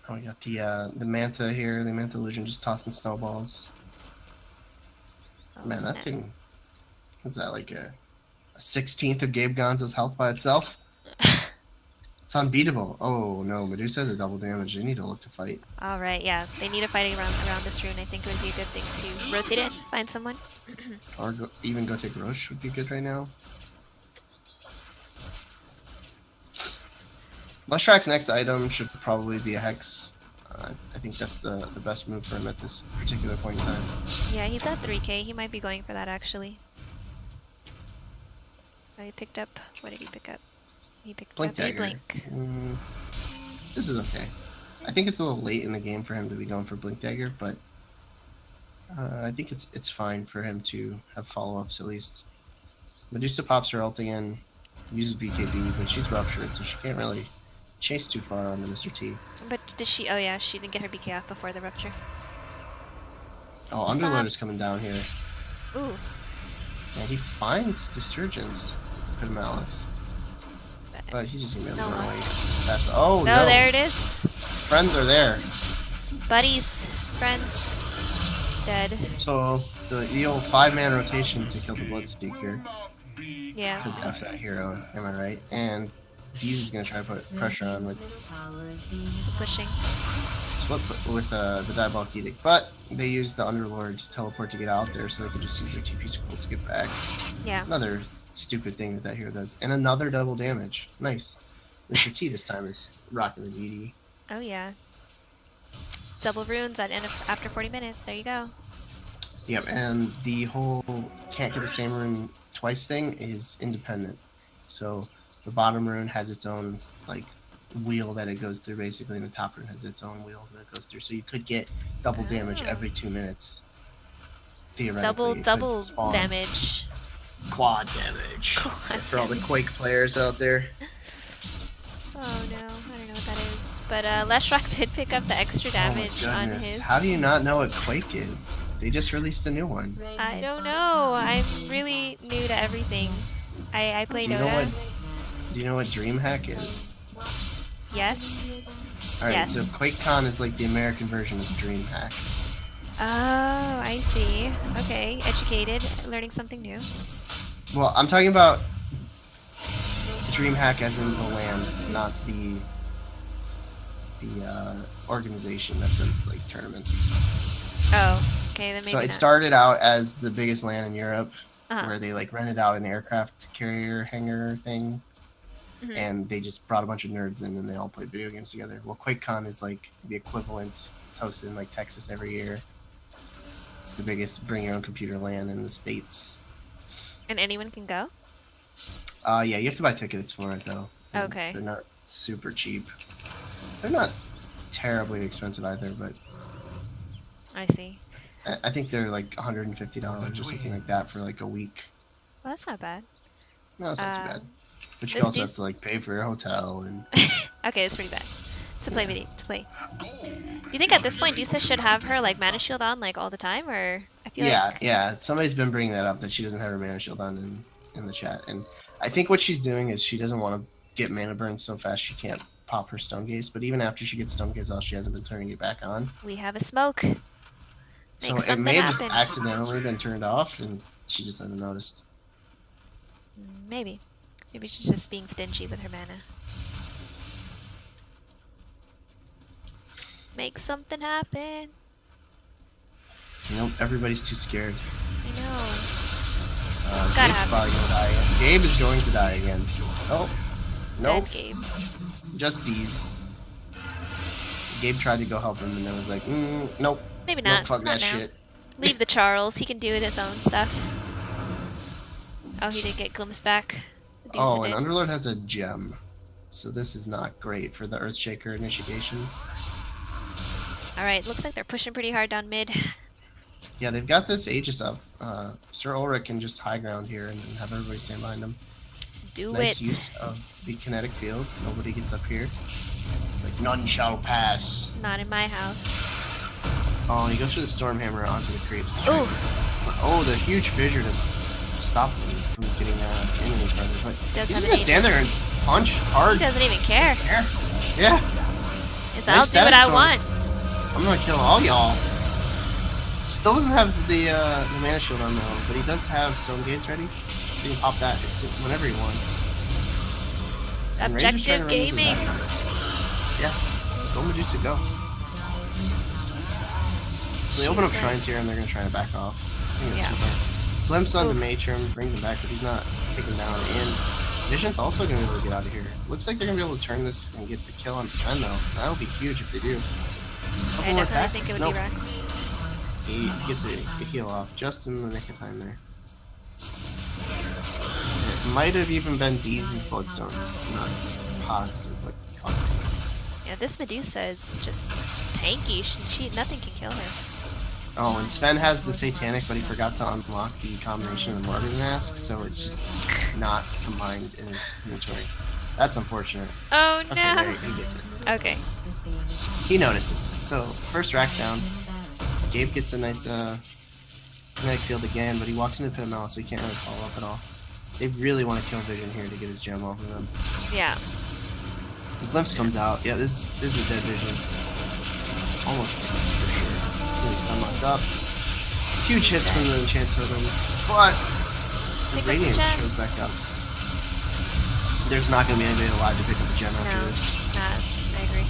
Oh, we got the Manta here, the Manta Illusion just tossing snowballs. Oh, Man, snap. that thing, what's that, like a 16th of Gabe Gonzo's health by itself? It's unbeatable. Oh no, Medusa has a double damage. They need to look to fight. All right, yeah, they need a fighting around this rune. I think it would be a good thing to rotate it, find someone. Or even go take Roche would be good right now. Leshrak's next item should probably be a Hex. I think that's the best move for him at this particular point in time. Yeah, he's at 3k. He might be going for that, actually. He picked up... What did he pick up? He picked Blink up a Dagger. Blink. This is okay. I think it's a little late in the game for him to be going for Blink Dagger, but I think it's fine for him to have follow-ups at least. Medusa pops her ult again, uses BKB, but she's ruptured, so she can't really chase too far onto Mr. T. But did she... Oh yeah, she didn't get her BK off before the rupture. Oh, Stop. Underlord is coming down here. Ooh. Yeah, he finds Disturgence. Put Malice. But he's just gonna be able to No. run waste. Oh No, no! there it is. Friends are there. Buddies. Friends. Dead. So the old 5-man rotation to kill the Bloodseeker. Yeah. Because F that hero, am I right? And Deez is gonna try to put pressure on with Power is being It's the pushing. the Diabolic Edict. But they used the Underlord to teleport to get out there, so they could just use their TP scrolls to get back. Yeah. Another stupid thing that hero does. And another double damage. Nice. Mr. T this time is rocking the GD. Oh yeah. Double runes at end of, after 40 minutes. There you go. Yep, and the whole can't get the same rune twice thing is independent. So the bottom rune has its own like wheel that it goes through basically, and the top rune has its own wheel that it goes through. So you could get double damage every 2 minutes. Theoretically, Double damage. Quad damage. Quad For all the damage. Quake players out there. Oh no, I don't know what that is. But Leshrock did pick up the extra damage oh my on goodness. his. How do you not know what Quake is? They just released a new one. I don't know. I'm really new to everything. I play Do you know Dota. Do you know what DreamHack is? Yes. Alright, Yes. so QuakeCon is like the American version of DreamHack. Oh, I see. Okay, educated, learning something new. Well, I'm talking about DreamHack as in the land, not the organization that does like tournaments and stuff. Oh, okay, then maybe So it not. started out as the biggest LAN in Europe, Uh-huh. where they like rented out an aircraft carrier hangar thing, Mhm. and they just brought a bunch of nerds in and they all played video games together. Well, QuakeCon is like the equivalent. It's hosted in like Texas every year. It's the biggest bring your own computer LAN in the States. And anyone can go? Yeah, you have to buy tickets for it though. and Okay. They're not super cheap. They're not terribly expensive either, but I see. I think they're like $150 or something like that for like a week. Well, that's not bad. No, that's not too bad. But you this also have dude's- to like pay for your hotel and Okay, that's pretty bad. To play video, to play. Do you think at this point Dusa should have her like mana shield on like all the time, or I feel like yeah. Somebody's been bringing that up that she doesn't have her mana shield on in the chat, and I think what she's doing is she doesn't want to get mana burn so fast she can't pop her stone gaze. But even after she gets stone gaze off, she hasn't been turning it back on. we have a smoke. So Make it something may have just happen. accidentally been turned off, and she just hasn't noticed. Maybe. Maybe she's just being stingy with her mana. Make something happen. Nope, everybody's too scared. I know. Gabe's gotta happen. probably gonna die again. Gabe is going to die again. Oh, nope, Dead Gabe. just D's. Gabe tried to go help him, and then was like, nope, Maybe nope, not. fuck Not that now. shit. Leave the Charles. He can do his own stuff. Oh, he did get glimpsed back. Medusa Oh, did. and Underlord has a gem, so this is not great for the Earthshaker initiations. Alright, looks like they're pushing pretty hard down mid. Yeah, they've got this Aegis up. Sir Ulrich can just high ground here and have everybody stand behind him. Do Nice it. use of the kinetic field. Nobody gets up here. It's like, none shall pass. Not in my house. Oh, and he goes for the Stormhammer onto the creeps. Ooh. Oh, the huge fissure to stop them from getting in any further. But Does he's have just an gonna stand there Aegis. and punch hard. He doesn't even care. Yeah, It's Nice I'll do what status I storm. want. I'm gonna kill all y'all. Still doesn't have the mana shield on though, but he does have Stone Gates ready. So he can pop that whenever he wants. And Razor's trying to Objective run into the gaming. back. Yeah, go Medusa, go. So they open up She's shrines here and they're gonna try to back off. I think that's Yeah. smart. Glimpse onto Oof. Matrim, brings him back, but he's not taken down. And Vision's also gonna be able to get out of here. Looks like they're gonna be able to turn this and get the kill on Sven though. That'll be huge if they do. Couple I more definitely attacks. think it would Nope. be Rex. He gets a heal off just in the nick of time there. It might have even been Deez's Bloodstone. I'm not positive what caused it. Yeah, this Medusa is just tanky. She nothing can kill her. Oh, and Sven has the Satanic, but he forgot to unlock the combination of the Martyr Mask, so it's just not combined in his inventory. That's unfortunate. Oh Okay, no. there he gets it. Okay. He notices. So, first rack's down. Gabe gets a nice kinetic field again, but he walks into Pit of Malice, so he can't really follow up at all. They really want to kill Vision here to get his gem off of them. Yeah. The Glimpse comes out. Yeah, this is a dead Vision. Almost for sure. It's going to be stun locked up. Huge hits from the Enchant Totem, but the Pick up the Radiant gem. shows back up. There's not going to be anybody alive to pick up the gem after No, this. not. I agree.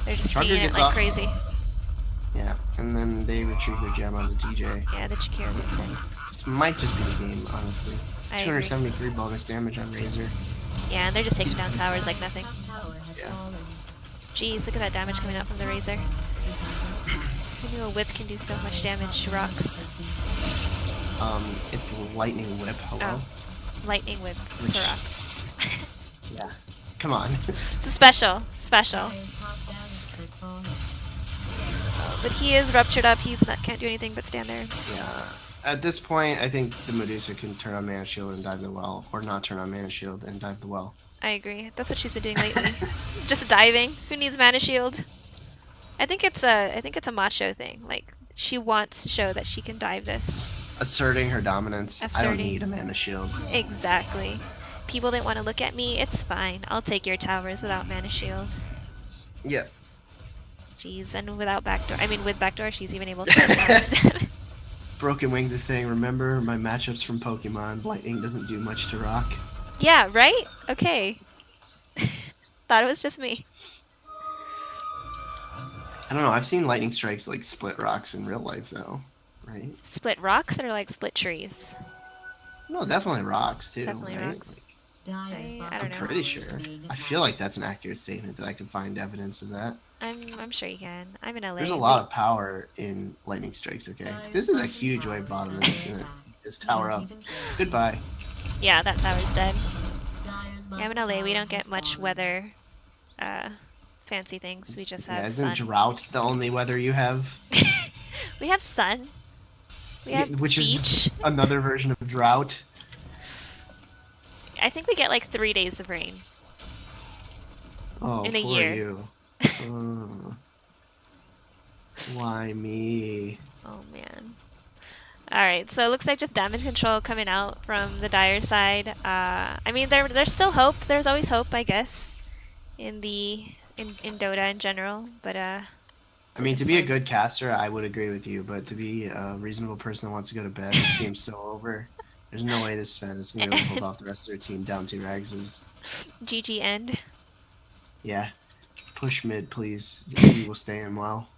They're just Trucker pinging it gets like off. crazy. Yeah, and then they retrieve their gem onto TJ. Yeah, the Chikira gets in. This might just be the game, honestly. I agree. 273 bonus damage on Razor. Yeah, and they're just taking down towers like nothing. Top tower has Yeah. fallen. Jeez, look at that damage coming out from the Razor. I knew a whip can do so much damage to rocks. It's lightning whip. Hello. Oh. Lightning whip Which- to rocks. Yeah. Come on. It's a special. Special. Dire's top damage has fallen. But he is ruptured up. He's not can't do anything but stand there. Yeah. At this point, I think the Medusa can turn on Mana Shield and dive the well, or not turn on Mana Shield and dive the well. I agree. That's what she's been doing lately. Just diving. Who needs mana shield? I think it's a macho thing. Like she wants to show that she can dive this. Asserting her dominance. I don't Asserting. need a Mana Shield. Exactly. People didn't want to look at me. It's fine. I'll take your towers without mana shield. Yeah. Jeez, and without backdoor. I mean, with backdoor, she's even able to take bonus damage. Broken Wings is saying, remember my matchups from Pokemon. Lightning doesn't do much to rock. Yeah, right? Okay. Thought it was just me. I don't know. I've seen lightning strikes like split rocks in real life, though. Right? Split rocks or like split trees? No, definitely rocks too. Definitely right? rocks. Dire's I bottom don't I'm know. pretty tower sure. is being I feel like that's an accurate statement that I can find evidence of that. I'm sure you can. I'm in LA. There's a lot of power in lightning strikes. Okay, Dire's this is a bottom huge tower wave is bottom. under It's gonna attack. this tower Don't up. even care. Goodbye. Yeah, that tower's dead. Dire's Yeah, I'm in bottom LA. We tower don't get has much fallen. weather fancy things. We just have Yeah, isn't sun. drought the only weather you have? We have sun. We have Which beach. is another version of drought. I think we get like 3 days of rain. Oh, In a poor year. you. Oh. Why me? Oh man. Alright, so it looks like just damage control coming out from the Dire side. I mean, there's still hope. There's always hope, I guess, in Dota in general. But I mean, to be a good caster, I would agree with you, but to be a reasonable person that wants to go to bed, this game's so over. There's no way this fan is going to be able to hold off the rest of their team down 2 Ragses. GG end. Yeah. Push mid, please. We will stay in well.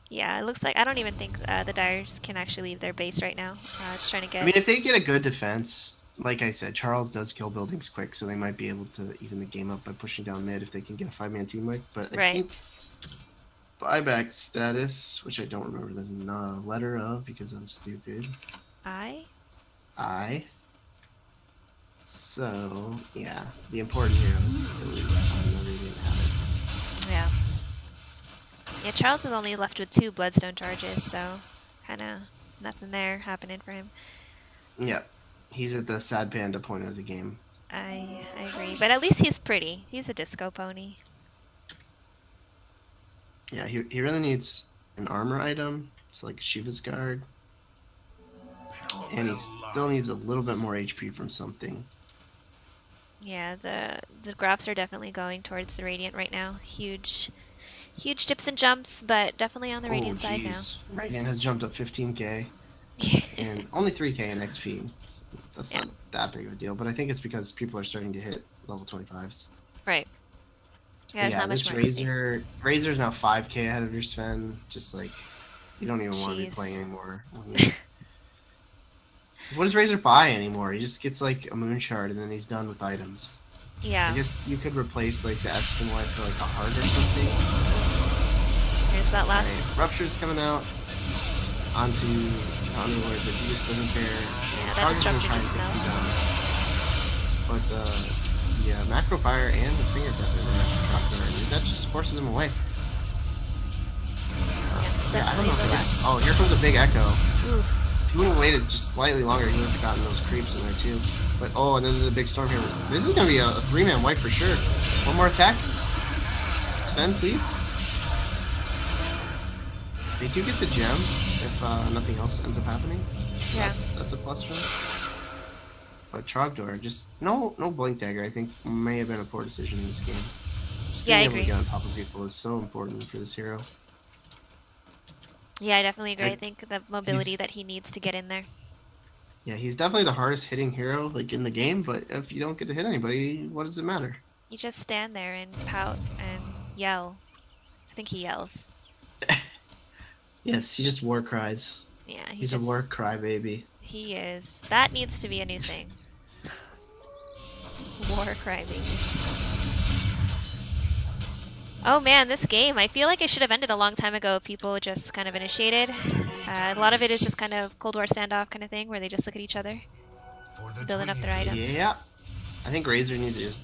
Yeah, it looks like I don't even think the Dyers can actually leave their base right now. Just trying to get. I mean, if they get a good defense, like I said, Charles does kill buildings quick, so they might be able to even the game up by pushing down mid if they can get a 5-man team like. But I Right. think buyback status, which I don't remember the letter of because I'm stupid. I. So yeah, the important heroes at least. I know they didn't have it. Yeah. Yeah, Charles is only left with 2 Bloodstone charges, so kind of nothing there happening for him. Yeah, he's at the sad panda point of the game. I agree, but at least he's pretty. He's a disco pony. Yeah, he really needs an armor item, so like Shiva's guard, and he still needs a little bit more HP from something. Yeah, the graphs are definitely going towards the Radiant right now. Huge dips and jumps, but definitely on the Radiant side now. jeez. Radiant has jumped up 15k and only 3k in XP. So that's Yeah. not that big of a deal, but I think it's because people are starting to hit level 25s. Right. Yeah, there's not much this more XP. Razor's now 5k ahead of your Sven. Just like you don't even want to be Jeez. playing anymore. What does Razor buy anymore? He just gets like a moon shard and then he's done with items. Yeah. I guess you could replace like the Espen wife for like a heart or something. Here's that Right. last. Rupture's coming out onto Underlord, but he just doesn't care. Yeah, that Charles is gonna disruptor try and just take him melts. down. But yeah, macro fire and the finger death that just forces him away. Yeah, it's Yeah, I don't definitely know the if last. oh, here comes a big echo. Oof. If he would have waited just slightly longer, he would have gotten those creeps in there too. But oh, and then there's a big storm here. This is gonna be a 3-man wipe for sure. One more attack. Sven, please. They do get the gem if nothing else ends up happening. So Yeah. that's a plus for them. But Trogdor, just no blink dagger. I think may have been a poor decision in this game. Just Yeah, I being able agree. to get on top of people is so important for this hero. Yeah, I definitely agree. I Like, think the mobility that he needs to get in there. Yeah, he's definitely the hardest hitting hero like in the game. But if you don't get to hit anybody, what does it matter? You just stand there and pout and yell. I think he yells. Yes, he just war cries. Yeah, he He's just a war cry baby. He is. That needs to be a new thing. War crybaby. Oh man, this game. I feel like it should have ended a long time ago. People just kind of initiated. A lot of it is just kind of Cold War standoff kind of thing where they just look at each other, building up their items. Yeah. I think Razor needs to just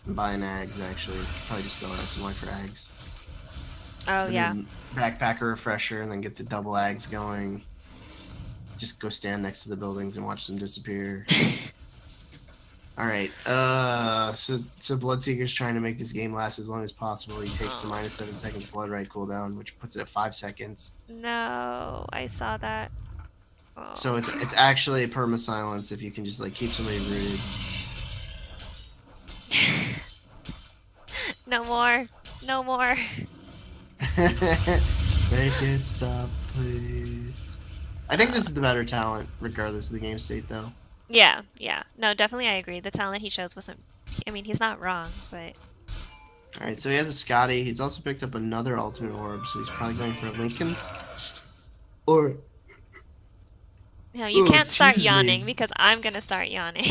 buy an Ags, actually. Probably just sell SMY for Ags. Oh And yeah. then backpack a refresher and then get the double Ags going. Just go stand next to the buildings and watch them disappear. Alright, so Bloodseeker's trying to make this game last as long as possible. He takes the -7 seconds blood right cooldown, which puts it at 5 seconds. No, I saw that. Oh. So it's actually a perma silence if you can just like keep somebody rooted. No more. No more. Make it stop, please. I think this is the better talent, regardless of the game state, though. Yeah, yeah. No, definitely I agree. The talent he shows wasn't... I mean, he's not wrong, but... Alright, so he has a Scotty. He's also picked up another Ultimate Orb, so he's probably going for a Lincoln's. Or... No, you Oh, can't start excuse yawning me. because I'm gonna start yawning.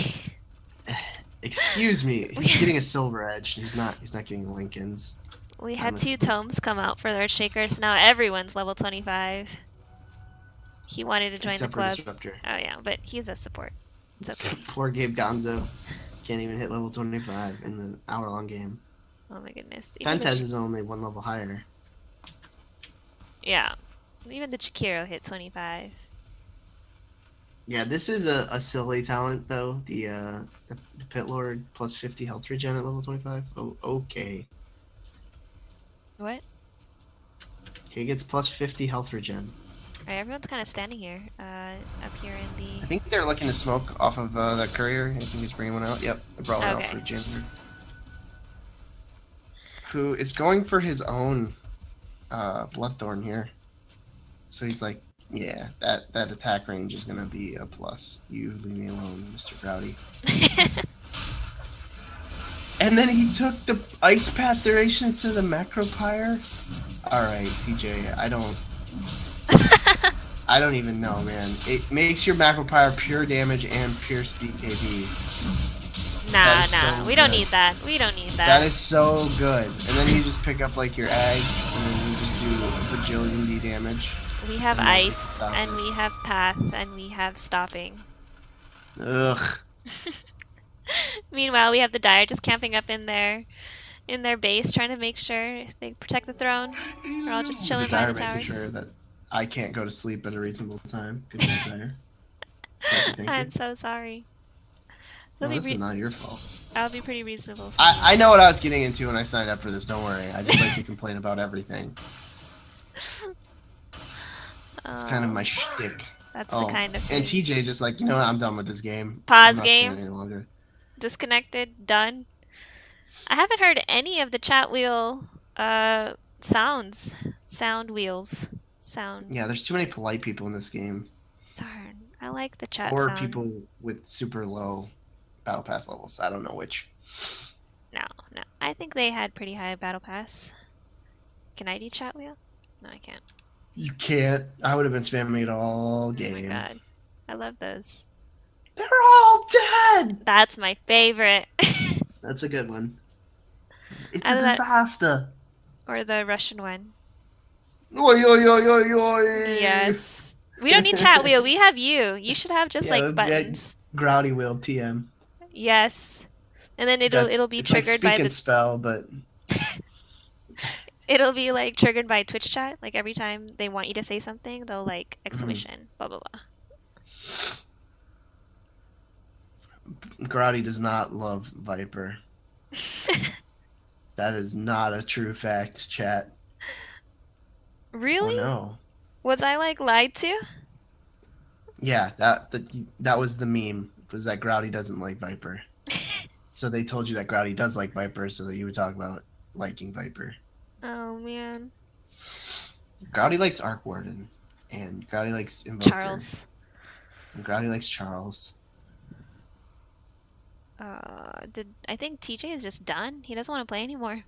Excuse me. He's getting a Silver Edge. He's not getting Lincoln's. We had I'm 2 tomes come out for their shakers. Now everyone's level 25. He wanted to join Except the for club. Disruptor. Oh yeah, but he's a support. It's okay. Poor Gabe Gonzo. Can't even hit level 25 in the hour-long game. Oh my goodness. Even the Pentez is only 1 level higher. Yeah. Even the Chikiro hit 25. Yeah, this is a silly talent though. The Pit Lord plus 50 health regen at level 25. Oh, okay. What? He gets plus 50 health regen. Alright, everyone's kind of standing here. Up here in I the... think they're looking to smoke off of that courier. I think he's bringing one out. Yep, I brought one out Okay. for Janitor. Who is going for his own Bloodthorn here. So he's like, yeah, that attack range is gonna be a plus. You leave me alone, Mr. Grouty. And then he took the Ice Path duration to the Macropyre. Alright, TJ, I don't even know, man. It makes your Macropyre pure damage and pure speed KP. Nah, is nah. so We don't good. need that. We don't need that. That is so good. And then you just pick up like your Ags, and then you just do a bajillion D damage. We have And then ice, stop and it. we have path, and we have stopping. Ugh. Meanwhile, we have the Dire just camping up in their base, trying to make sure they protect the throne. We're all just chilling by the Dire making towers. sure that I can't go to sleep at a reasonable time. Good job, Dire. Thank you. I'm so sorry. No, That'll this be is not your fault. that'll be pretty reasonable. For I know what I was getting into when I signed up for this. Don't worry. I just like to complain about everything. It's kind of my shtick. That's the kind of And thing. TJ's just like, you know what? I'm done with this game. Pause I'm not staying game. any longer. Disconnected. Done. I haven't heard any of the chat wheel sounds. Sound wheels. Sound. Yeah, there's too many polite people in this game. Darn. I like the chat Or sound. people with super low battle pass levels. I don't know which. No, no. I think they had pretty high battle pass. Can I do chat wheel? No, I can't. You can't. I would have been spamming it all game. Oh my god. I love those. They're all dead! That's my favorite. That's a good one. It's I a like- disaster. Or the Russian one. Oi, oi, oi, oi, oi. Yes. We don't need chat wheel. We have you. You should have just Yeah, like we get- buttons. Grouty wheel TM. Yes. And then That- it'll be it's like triggered speak by and the spell, but it'll be like triggered by Twitch chat. Like every time they want you to say something, they'll like Mm-hmm. exclamation blah blah blah. Grouty does not love Viper. That is not a true fact, chat. Really? Oh no. Was I like lied to? Yeah, that was the meme. Was that Grouty doesn't like Viper. So they told you that Grouty does like Viper, so that you would talk about liking Viper. Oh man. Grouty likes Arc Warden, and Grouty likes Invoker. Charles. And Grouty likes Charles. I think TJ is just done? He doesn't want to play anymore.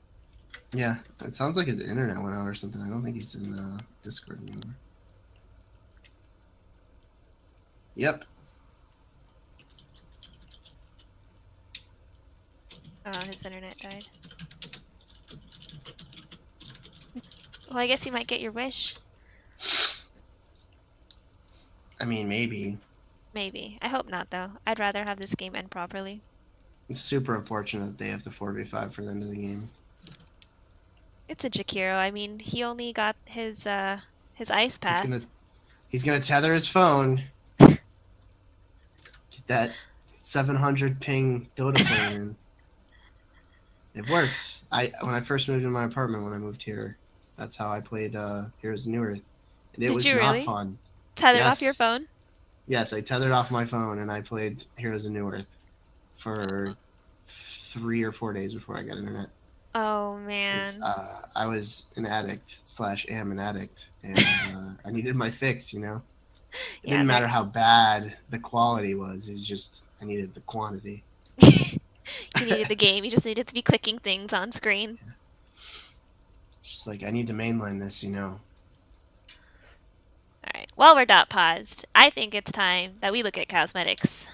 Yeah, it sounds like his internet went out or something. I don't think he's in Discord anymore. Yep. Oh, his internet died. Well, I guess you might get your wish. I mean, maybe. Maybe. I hope not, though. I'd rather have this game end properly. It's super unfortunate that they have to 4v5 for the end of the game. It's a Jakiro. I mean, he only got his ice path. He's gonna tether his phone. Get that 700 ping Dota player in. It works. When I first moved into my apartment when I moved here, that's how I played Heroes of New Earth. And it Did was you not really? fun. Tethered off your phone? Yes, I tethered off my phone and I played Heroes of New Earth for 3 or 4 days before I got internet. Oh man. I was an addict / am an addict, and I needed my fix. You know, it didn't matter how bad the quality was. It was just I needed the quantity. You needed the game. You just needed to be clicking things on screen. Yeah. Just like I need to mainline this, you know. All right. While we're dot paused, I think it's time that we look at cosmetics.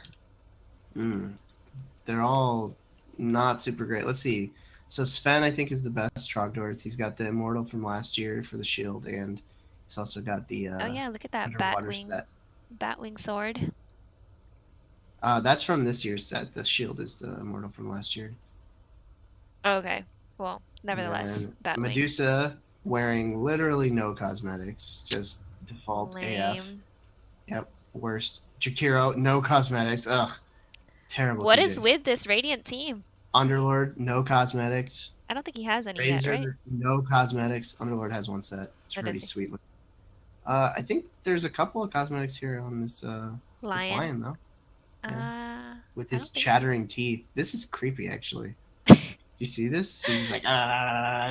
They're all not super great. Let's see. So Sven, I think, is the best Trogdor. He's got the Immortal from last year for the shield, and he's also got the oh yeah, look at that underwater set. Batwing sword. That's from this year's set. The shield is the Immortal from last year. Okay. Well, nevertheless, Batwing. Medusa wearing literally no cosmetics, just default Lame. AF. Yep, worst. Jakiro, no cosmetics. Ugh, terrible. What TJ. is with this Radiant team? Underlord, no cosmetics. I don't think he has any Razor, yet, right? no cosmetics. Underlord has one set. It's What pretty is he? sweet. I think there's a couple of cosmetics here on this Lion. this lion though. With I his don't think chattering teeth. This is creepy, actually. You see this? He's just like,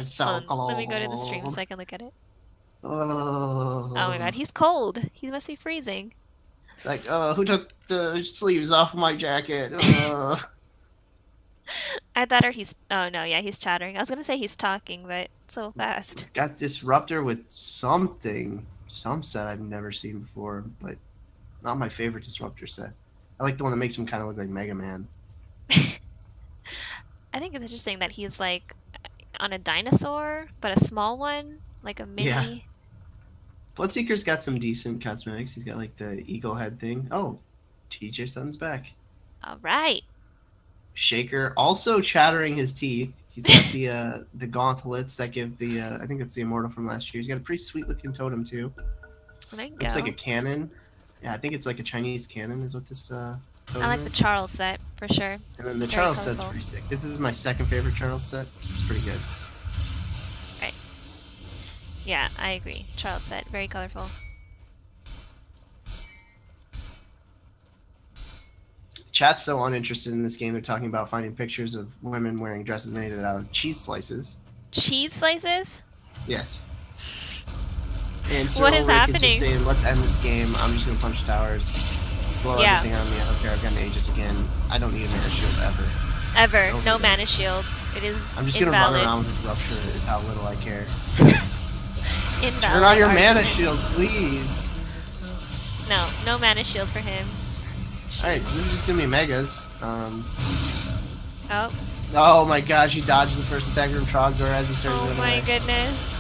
so Hold on, cold. let me go to the stream so I can look at it. Oh my god, he's cold. He must be freezing. It's like, who took the sleeves off my jacket? I thought he's... Oh no, yeah, he's chattering. I was gonna say he's talking, but so fast. Got Disruptor with something. Some set I've never seen before, but not my favorite Disruptor set. I like the one that makes him kind of look like Mega Man. I think it's interesting that he's like on a dinosaur, but a small one, like a mini. Yeah. Bloodseeker's got some decent cosmetics. He's got like the eagle head thing. Oh, TJ Sun's back. All right. Shaker also chattering his teeth. He's got the gauntlets that give the I think it's the Immortal from last year. He's got a pretty sweet looking totem too. There you Looks go. like a cannon. Yeah, I think it's like a Chinese cannon is what this totem I like the is. Charles set for sure. And then the Very Charles set's colorful. pretty sick. This is my second favorite Charles set. It's pretty good. Right. Yeah, I agree. Charles set, very colorful. Chat's so uninterested in this game. They're talking about finding pictures of women wearing dresses made out of cheese slices. Cheese slices? Yes. And What is Ulrich happening? just saying, let's end this game. I'm just gonna punch towers, blow Yeah. everything on me. I don't care. I've got an Aegis again. I don't need a mana shield ever. Ever. It's No over. mana shield. It is I'm just invalid. gonna run around with this rupture. Is how little I care. Invalid Turn on your mana argument. shield, please. No, no mana shield for him. All right, so this is just gonna be megas. Oh, Oh my gosh, he dodged the first attack from Trogdor as he started oh running my away. goodness.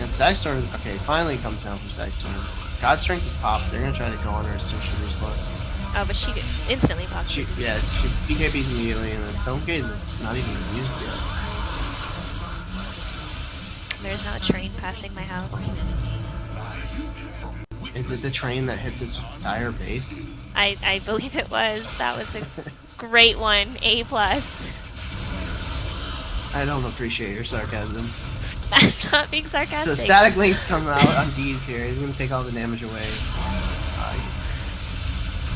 And Sagstorm, okay, finally comes down from Sagstorm. God's Strength is popped. They're gonna try to go on her as soon as she respawns. Oh, but she instantly popped. She BKBs immediately, and then Stone Gaze is not even used yet. There's now a train passing my house. Is it the train that hit this dire base? I believe it was. That was a great one. A+. I don't appreciate your sarcasm. I'm not being sarcastic. So Static Link's come out on D's here. He's gonna take all the damage away.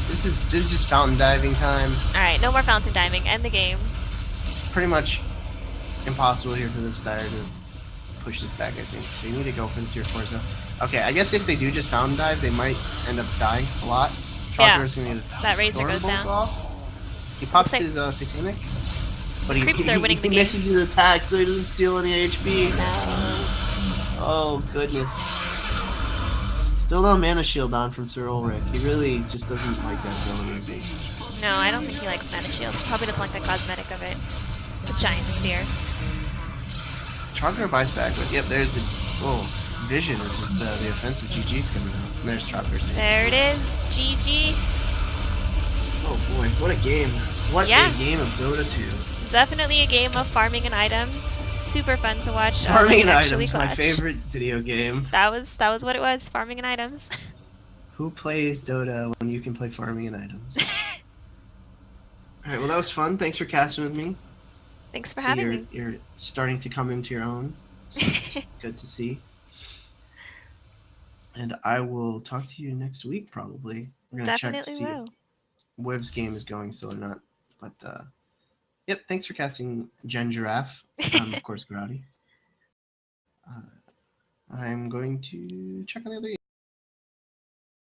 This is just fountain diving time. Alright, no more fountain diving. End the game. Pretty much impossible here for this Dire to push this back, I think. They need to go for the tier 4 zone. Okay, I guess if they do just fountain dive, they might end up dying a lot. Yeah, Trogdor's gonna get a that Razor Storm goes Bolt down. off. He pops Looks his Satanic. But Creeps are winning the he game. misses his attack, so he doesn't steal any HP. No. Oh, goodness. Still no mana shield on from Sir Ulrich. He really just doesn't like that villain movie. No, I don't think he likes Mana Shield. Probably doesn't like the cosmetic of it. The giant sphere. Trogdor buys back, but yep, there's the Vision is just the offensive GG's coming out. And there's Trogdor's hand. There it is. GG. Oh boy, what a game. What Yeah. a game of Dota 2. Definitely a game of farming and items. Super fun to watch. Farming and actually items, my clutch. favorite video game. That was what it was. Farming and items. Who plays Dota when you can play farming and items? Alright, well that was fun. Thanks for casting with me. Thanks for So having me. You're starting to come into your own. So it's good to see. And I will talk to you next week probably. We're gonna check to Definitely see will. if Wiv's game is going still or not. But yep, thanks for casting Gen Giraffe. Of course, Grouty. I'm going to check on the other